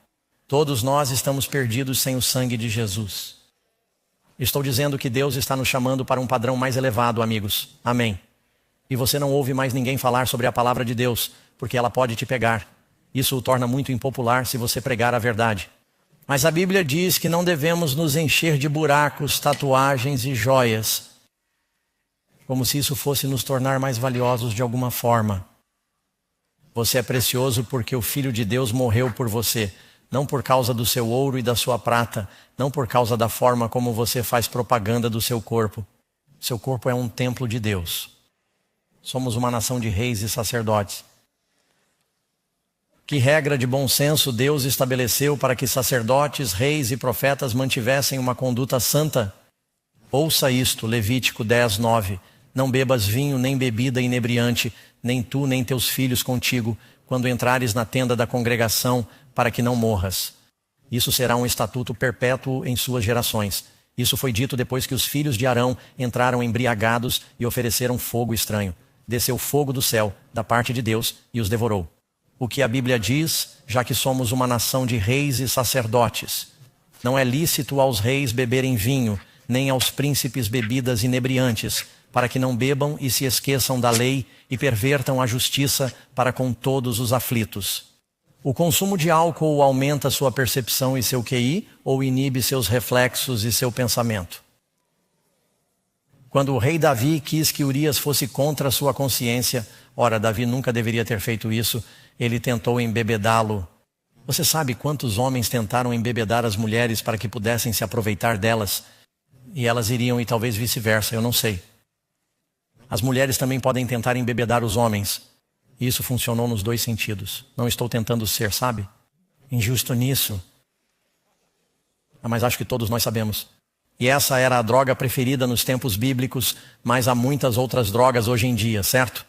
Todos nós estamos perdidos sem o sangue de Jesus. Estou dizendo que Deus está nos chamando para um padrão mais elevado, amigos. Amém. E você não ouve mais ninguém falar sobre a palavra de Deus, porque ela pode te pegar. Isso o torna muito impopular se você pregar a verdade. Mas a Bíblia diz que não devemos nos encher de buracos, tatuagens e joias, como se isso fosse nos tornar mais valiosos de alguma forma. Você é precioso porque o Filho de Deus morreu por você. não por causa do seu ouro e da sua prata, não por causa da forma como você faz propaganda do seu corpo. Seu corpo é um templo de Deus. Somos uma nação de reis e sacerdotes. Que regra de bom senso Deus estabeleceu para que sacerdotes, reis e profetas mantivessem uma conduta santa? Ouça isto, Levítico 10, 9. Não bebas vinho nem bebida inebriante, nem tu nem teus filhos contigo, quando entrares na tenda da congregação, para que não morras. Isso será um estatuto perpétuo em suas gerações. Isso foi dito depois que os filhos de Arão entraram embriagados e ofereceram fogo estranho. Desceu fogo do céu, da parte de Deus, e os devorou. O que a Bíblia diz, já que somos uma nação de reis e sacerdotes. Não é lícito aos reis beberem vinho, nem aos príncipes bebidas inebriantes, para que não bebam e se esqueçam da lei e pervertam a justiça para com todos os aflitos. O consumo de álcool aumenta sua percepção e seu QI ou inibe seus reflexos e seu pensamento? Quando o rei Davi quis que Urias fosse contra a sua consciência, ora, Davi nunca deveria ter feito isso, ele tentou embebedá-lo. Você sabe quantos homens tentaram embebedar as mulheres para que pudessem se aproveitar delas? E elas iriam e talvez vice-versa, eu não sei. As mulheres também podem tentar embebedar os homens. Isso funcionou nos dois sentidos. Não estou tentando ser, sabe, injusto nisso. Mas acho que todos nós sabemos. E essa era a droga preferida nos tempos bíblicos, mas há muitas outras drogas hoje em dia, certo?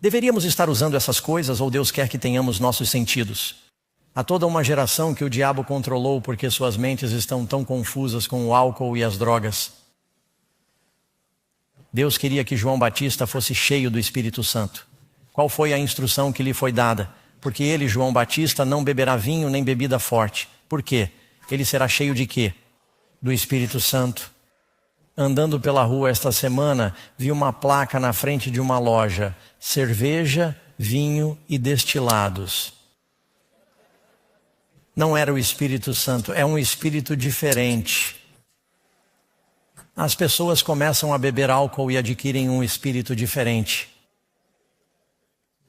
Deveríamos estar usando essas coisas ou Deus quer que tenhamos nossos sentidos? Há toda uma geração que o diabo controlou porque suas mentes estão tão confusas com o álcool e as drogas. Deus queria que João Batista fosse cheio do Espírito Santo. Qual foi a instrução que lhe foi dada? Porque ele, João Batista, não beberá vinho nem bebida forte. Por quê? Ele será cheio de quê? Do Espírito Santo. Andando pela rua esta semana, vi uma placa na frente de uma loja: cerveja, vinho e destilados. Não era o Espírito Santo, é um espírito diferente. As pessoas começam a beber álcool e adquirem um espírito diferente.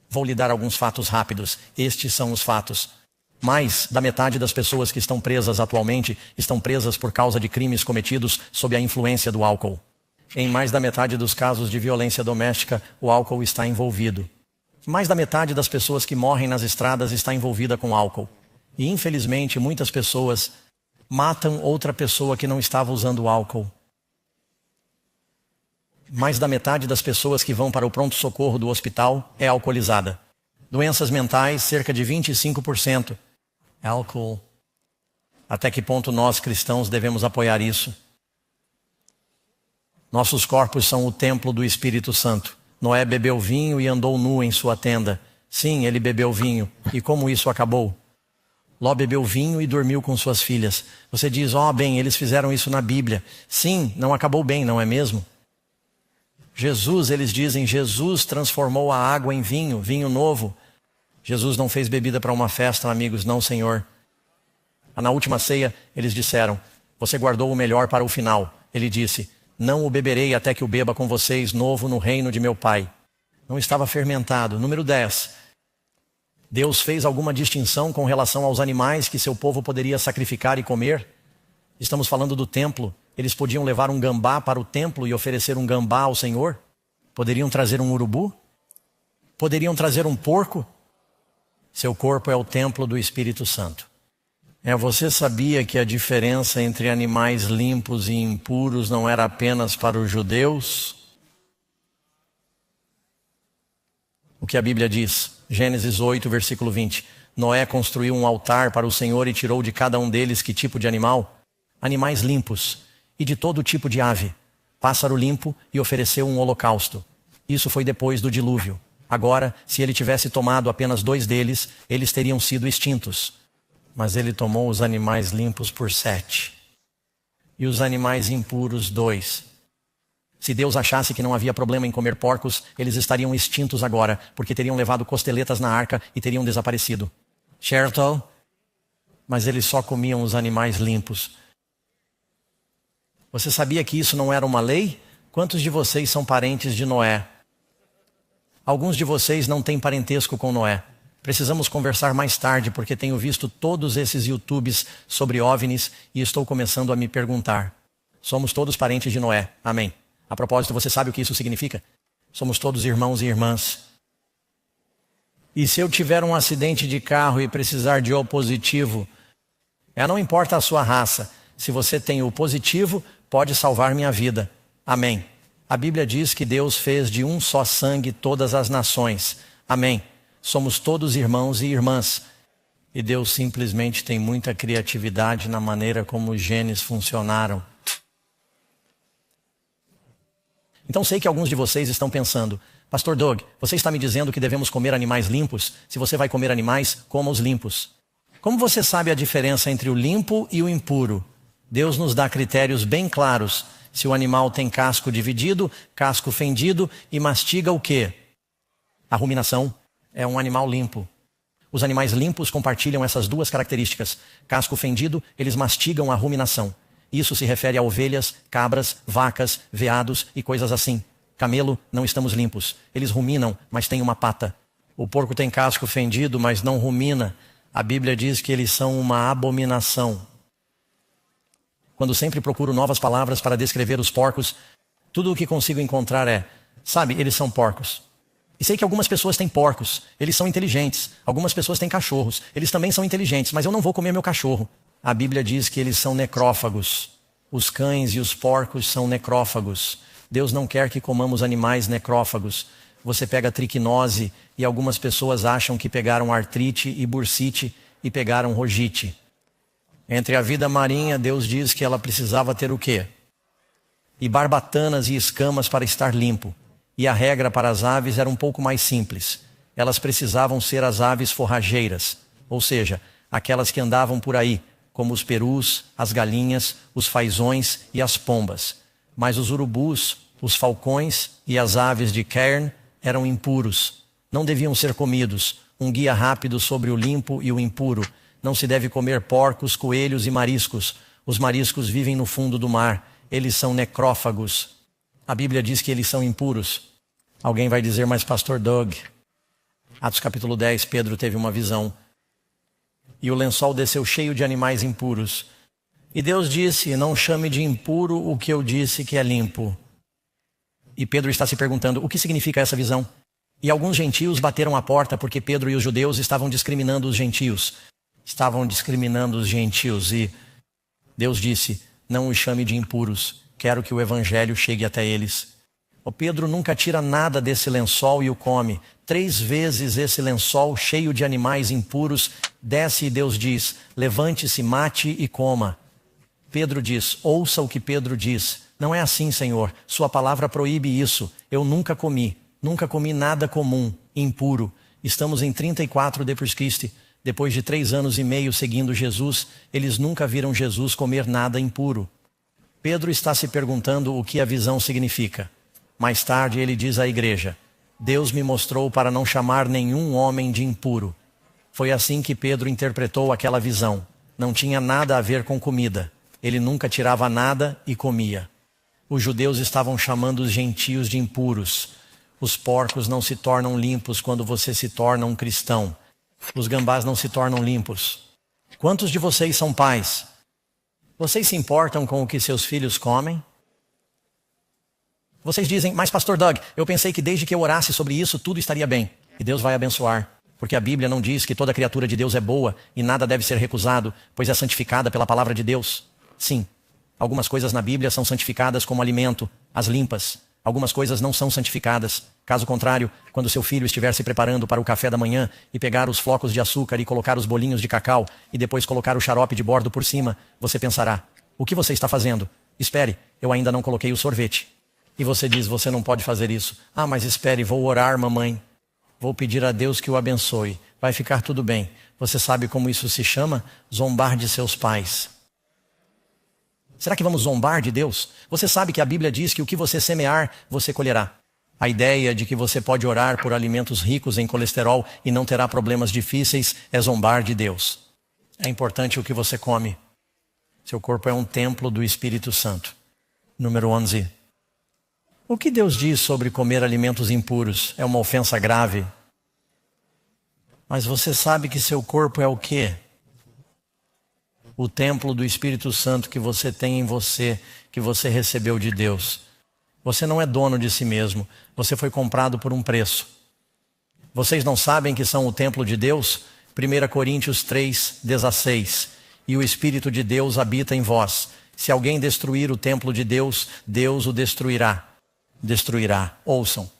Vou lhe dar alguns fatos rápidos. Estes são os fatos. Mais da metade das pessoas que estão presas atualmente estão presas por causa de crimes cometidos sob a influência do álcool. Em mais da metade dos casos de violência doméstica, o álcool está envolvido. Mais da metade das pessoas que morrem nas estradas está envolvida com álcool. E, infelizmente, muitas pessoas matam outra pessoa que não estava usando álcool. Mais da metade das pessoas que vão para o pronto-socorro do hospital é alcoolizada. Doenças mentais, cerca de 25%. Álcool. Até que ponto nós, cristãos, devemos apoiar isso? Nossos corpos são o templo do Espírito Santo. Noé bebeu vinho e andou nu em sua tenda. Sim, ele bebeu vinho. E como isso acabou? Ló bebeu vinho e dormiu com suas filhas. Você diz, bem, eles fizeram isso na Bíblia. Sim, não acabou bem, não é mesmo? Jesus, eles dizem, Jesus transformou a água em vinho, vinho novo. Jesus não fez bebida para uma festa, amigos, não, Senhor. Na última ceia, eles disseram, você guardou o melhor para o final. Ele disse, não o beberei até que o beba com vocês, novo no reino de meu Pai. Não estava fermentado. Número 10. Deus fez alguma distinção com relação aos animais que seu povo poderia sacrificar e comer? Estamos falando do templo. Eles podiam levar um gambá para o templo e oferecer um gambá ao Senhor? Poderiam trazer um urubu? Poderiam trazer um porco? Seu corpo é o templo do Espírito Santo. Você sabia que a diferença entre animais limpos e impuros não era apenas para os judeus? O que a Bíblia diz? Gênesis 8, versículo 20. Noé construiu um altar para o Senhor e tirou de cada um deles que tipo de animal? Animais limpos. E de todo tipo de ave, pássaro limpo, e ofereceu um holocausto. Isso foi depois do dilúvio. Agora, se ele tivesse tomado apenas 2 deles, eles teriam sido extintos. Mas ele tomou os animais limpos por 7. E os animais impuros 2. Se Deus achasse que não havia problema em comer porcos, eles estariam extintos agora, porque teriam levado costeletas na arca e teriam desaparecido. Certo? Mas eles só comiam os animais limpos. Você sabia que isso não era uma lei? Quantos de vocês são parentes de Noé? Alguns de vocês não têm parentesco com Noé. Precisamos conversar mais tarde, porque tenho visto todos esses YouTubes sobre OVNIs e estou começando a me perguntar. Somos todos parentes de Noé. Amém. A propósito, você sabe o que isso significa? Somos todos irmãos e irmãs. E se eu tiver um acidente de carro e precisar de O positivo, não importa a sua raça. Se você tem o positivo, pode salvar minha vida. Amém. A Bíblia diz que Deus fez de um só sangue todas as nações. Amém. Somos todos irmãos e irmãs. E Deus simplesmente tem muita criatividade na maneira como os genes funcionaram. Então sei que alguns de vocês estão pensando, Pastor Doug, você está me dizendo que devemos comer animais limpos? Se você vai comer animais, coma os limpos. Como você sabe a diferença entre o limpo e o impuro? Deus nos dá critérios bem claros. Se o animal tem casco dividido, casco fendido e mastiga o quê? A ruminação. É um animal limpo. Os animais limpos compartilham essas duas características. Casco fendido, eles mastigam a ruminação. Isso se refere a ovelhas, cabras, vacas, veados e coisas assim. Camelo, não estamos limpos. Eles ruminam, mas têm uma pata. O porco tem casco fendido, mas não rumina. A Bíblia diz que eles são uma abominação. Quando sempre procuro novas palavras para descrever os porcos, tudo o que consigo encontrar eles são porcos. E sei que algumas pessoas têm porcos, eles são inteligentes. Algumas pessoas têm cachorros, eles também são inteligentes, mas eu não vou comer meu cachorro. A Bíblia diz que eles são necrófagos. Os cães e os porcos são necrófagos. Deus não quer que comamos animais necrófagos. Você pega triquinose e algumas pessoas acham que pegaram artrite e bursite e pegaram rogite. Entre a vida marinha, Deus diz que ela precisava ter o quê? E barbatanas e escamas para estar limpo. E a regra para as aves era um pouco mais simples. Elas precisavam ser as aves forrageiras, ou seja, aquelas que andavam por aí, como os perus, as galinhas, os fazões e as pombas. Mas os urubus, os falcões e as aves de cairn eram impuros. Não deviam ser comidos. Um guia rápido sobre o limpo e o impuro. Não se deve comer porcos, coelhos e mariscos. Os mariscos vivem no fundo do mar. Eles são necrófagos. A Bíblia diz que eles são impuros. Alguém vai dizer, mas Pastor Doug, Atos capítulo 10, Pedro teve uma visão. E o lençol desceu cheio de animais impuros. E Deus disse, não chame de impuro o que eu disse que é limpo. E Pedro está se perguntando, o que significa essa visão? E alguns gentios bateram a porta porque Pedro e os judeus estavam discriminando os gentios. E Deus disse, não os chame de impuros. Quero que o evangelho chegue até eles. O Pedro nunca tira nada desse lençol e o come. 3 vezes esse lençol cheio de animais impuros desce e Deus diz, levante-se, mate e coma. Pedro diz, ouça o que Pedro diz. Não é assim, Senhor. Sua palavra proíbe isso. Eu nunca comi nada comum, impuro. Estamos em 34 d.C. Depois de 3 anos e meio seguindo Jesus, eles nunca viram Jesus comer nada impuro. Pedro está se perguntando o que a visão significa. Mais tarde ele diz à igreja, Deus me mostrou para não chamar nenhum homem de impuro. Foi assim que Pedro interpretou aquela visão. Não tinha nada a ver com comida. Ele nunca tirava nada e comia. Os judeus estavam chamando os gentios de impuros. Os porcos não se tornam limpos quando você se torna um cristão. Os gambás não se tornam limpos. Quantos de vocês são pais? Vocês se importam com o que seus filhos comem? Vocês dizem, mas Pastor Doug, eu pensei que desde que eu orasse sobre isso, tudo estaria bem. E Deus vai abençoar. Porque a Bíblia não diz que toda criatura de Deus é boa e nada deve ser recusado, pois é santificada pela palavra de Deus. Sim, algumas coisas na Bíblia são santificadas como alimento, as limpas. Algumas coisas não são santificadas. Caso contrário, quando seu filho estiver se preparando para o café da manhã e pegar os flocos de açúcar e colocar os bolinhos de cacau e depois colocar o xarope de bordo por cima, você pensará, o que você está fazendo? Espere, eu ainda não coloquei o sorvete. E você diz, você não pode fazer isso. Ah, mas espere, vou orar, mamãe. Vou pedir a Deus que o abençoe. Vai ficar tudo bem. Você sabe como isso se chama? Zombar de seus pais. Será que vamos zombar de Deus? Você sabe que a Bíblia diz que o que você semear, você colherá. A ideia de que você pode orar por alimentos ricos em colesterol e não terá problemas difíceis é zombar de Deus. É importante o que você come. Seu corpo é um templo do Espírito Santo. Número 11. O que Deus diz sobre comer alimentos impuros? É uma ofensa grave? Mas você sabe que seu corpo é o quê? O templo do Espírito Santo que você tem em você, que você recebeu de Deus. Você não é dono de si mesmo. Você foi comprado por um preço. Vocês não sabem que são o templo de Deus? 1 Coríntios 3:16. E o Espírito de Deus habita em vós. Se alguém destruir o templo de Deus, Deus o destruirá. Destruirá. Ouçam.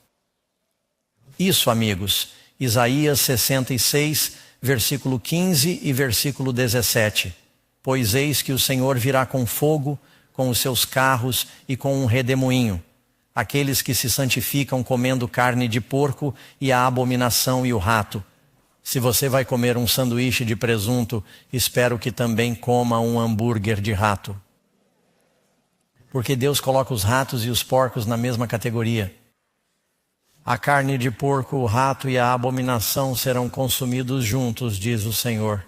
Isso, amigos, Isaías 66, versículo 15 e versículo 17. Pois eis que o Senhor virá com fogo, com os seus carros e com um redemoinho. Aqueles que se santificam comendo carne de porco e a abominação e o rato. Se você vai comer um sanduíche de presunto, espero que também coma um hambúrguer de rato. Porque Deus coloca os ratos e os porcos na mesma categoria. A carne de porco, o rato e a abominação serão consumidos juntos, diz o Senhor.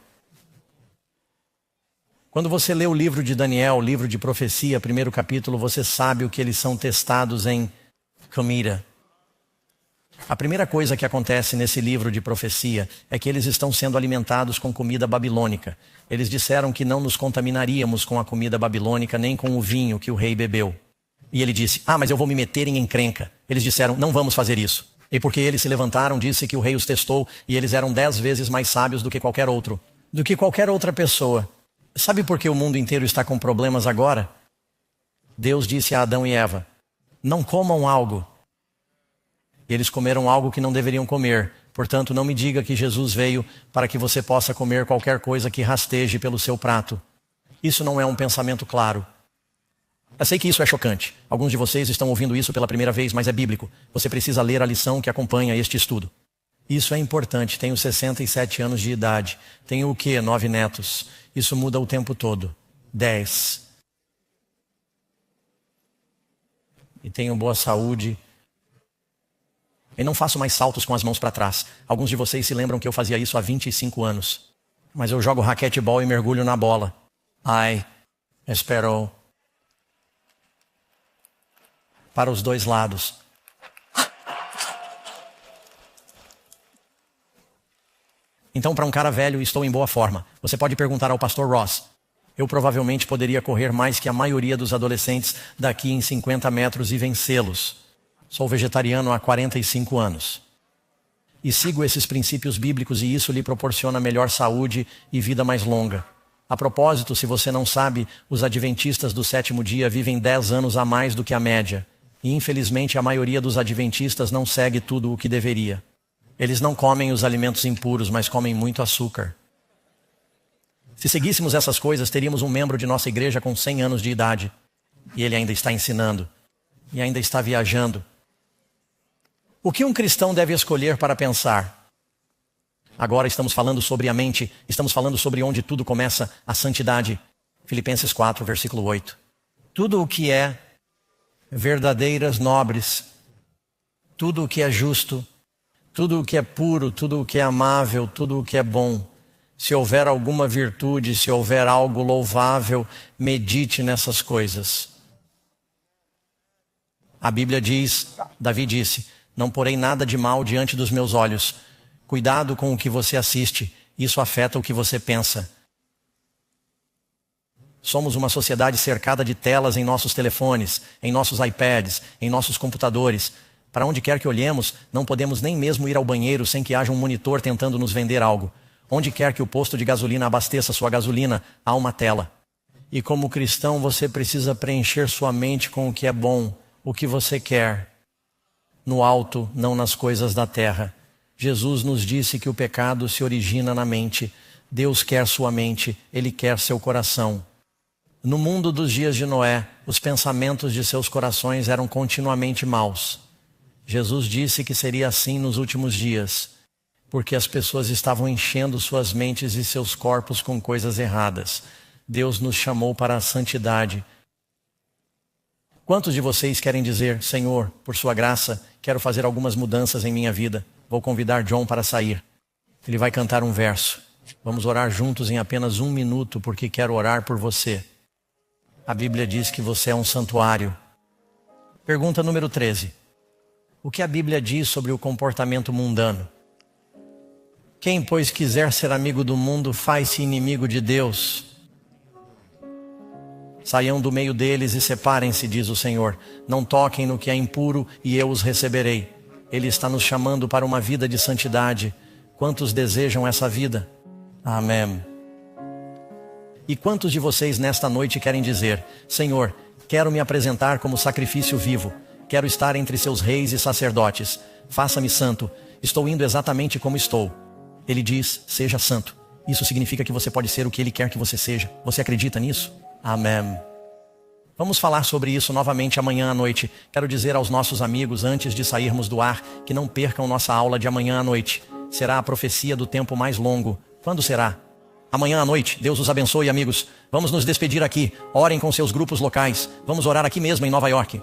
Quando você lê o livro de Daniel, o livro de profecia, 1º capítulo, você sabe o que eles são testados em comida. A primeira coisa que acontece nesse livro de profecia é que eles estão sendo alimentados com comida babilônica. Eles disseram que não nos contaminaríamos com a comida babilônica, nem com o vinho que o rei bebeu. E ele disse, mas eu vou me meter em encrenca. Eles disseram, não vamos fazer isso. E porque eles se levantaram, disse que o rei os testou e eles eram 10 vezes mais sábios do que qualquer outro. Do que qualquer outra pessoa. Sabe por que o mundo inteiro está com problemas agora? Deus disse a Adão e Eva, não comam algo. Eles comeram algo que não deveriam comer. Portanto, não me diga que Jesus veio para que você possa comer qualquer coisa que rasteje pelo seu prato. Isso não é um pensamento claro. Eu sei que isso é chocante. Alguns de vocês estão ouvindo isso pela primeira vez, mas é bíblico. Você precisa ler a lição que acompanha este estudo. Isso é importante. Tenho 67 anos de idade. Tenho o quê? 9 netos. Isso muda o tempo todo. 10. E tenho boa saúde. E não faço mais saltos com as mãos para trás. Alguns de vocês se lembram que eu fazia isso há 25 anos. Mas eu jogo raquetebol e mergulho na bola. Ai, espero. Para os dois lados. Então, para um cara velho, estou em boa forma. Você pode perguntar ao pastor Ross. Eu provavelmente poderia correr mais que a maioria dos adolescentes daqui em 50 metros e vencê-los. Sou vegetariano há 45 anos. E sigo esses princípios bíblicos e isso lhe proporciona melhor saúde e vida mais longa. A propósito, se você não sabe, os adventistas do 7º dia vivem 10 anos a mais do que a média. E infelizmente a maioria dos adventistas não segue tudo o que deveria. Eles não comem os alimentos impuros, mas comem muito açúcar. Se seguíssemos essas coisas, teríamos um membro de nossa igreja com 100 anos de idade. E ele ainda está ensinando. E ainda está viajando. O que um cristão deve escolher para pensar? Agora estamos falando sobre a mente. Estamos falando sobre onde tudo começa, a santidade. Filipenses 4, versículo 8. Tudo o que é verdadeiras, nobres. Tudo o que é justo. Tudo o que é puro, tudo o que é amável, tudo o que é bom. Se houver alguma virtude, se houver algo louvável, medite nessas coisas. A Bíblia diz, Davi disse, não porei nada de mal diante dos meus olhos. Cuidado com o que você assiste, isso afeta o que você pensa. Somos uma sociedade cercada de telas em nossos telefones, em nossos iPads, em nossos computadores. Para onde quer que olhemos, não podemos nem mesmo ir ao banheiro sem que haja um monitor tentando nos vender algo. Onde quer que o posto de gasolina abasteça sua gasolina, há uma tela. E como cristão, você precisa preencher sua mente com o que é bom, o que você quer. No alto, não nas coisas da terra. Jesus nos disse que o pecado se origina na mente. Deus quer sua mente, Ele quer seu coração. No mundo dos dias de Noé, os pensamentos de seus corações eram continuamente maus. Jesus disse que seria assim nos últimos dias, porque as pessoas estavam enchendo suas mentes e seus corpos com coisas erradas. Deus nos chamou para a santidade. Quantos de vocês querem dizer, Senhor, por sua graça, quero fazer algumas mudanças em minha vida? Vou convidar John para sair. Ele vai cantar um verso. Vamos orar juntos em apenas 1 minuto, porque quero orar por você. A Bíblia diz que você é um santuário. Pergunta número 13. O que a Bíblia diz sobre o comportamento mundano? Quem, pois, quiser ser amigo do mundo, faz-se inimigo de Deus. Saiam do meio deles e separem-se, diz o Senhor. Não toquem no que é impuro e eu os receberei. Ele está nos chamando para uma vida de santidade. Quantos desejam essa vida? Amém. E quantos de vocês nesta noite querem dizer: Senhor, quero me apresentar como sacrifício vivo. Quero estar entre seus reis e sacerdotes. Faça-me santo. Estou indo exatamente como estou. Ele diz: seja santo. Isso significa que você pode ser o que Ele quer que você seja. Você acredita nisso? Amém. Vamos falar sobre isso novamente amanhã à noite. Quero dizer aos nossos amigos, antes de sairmos do ar, que não percam nossa aula de amanhã à noite. Será a profecia do tempo mais longo. Quando será? Amanhã à noite. Deus os abençoe, amigos. Vamos nos despedir aqui. Orem com seus grupos locais. Vamos orar aqui mesmo em Nova York.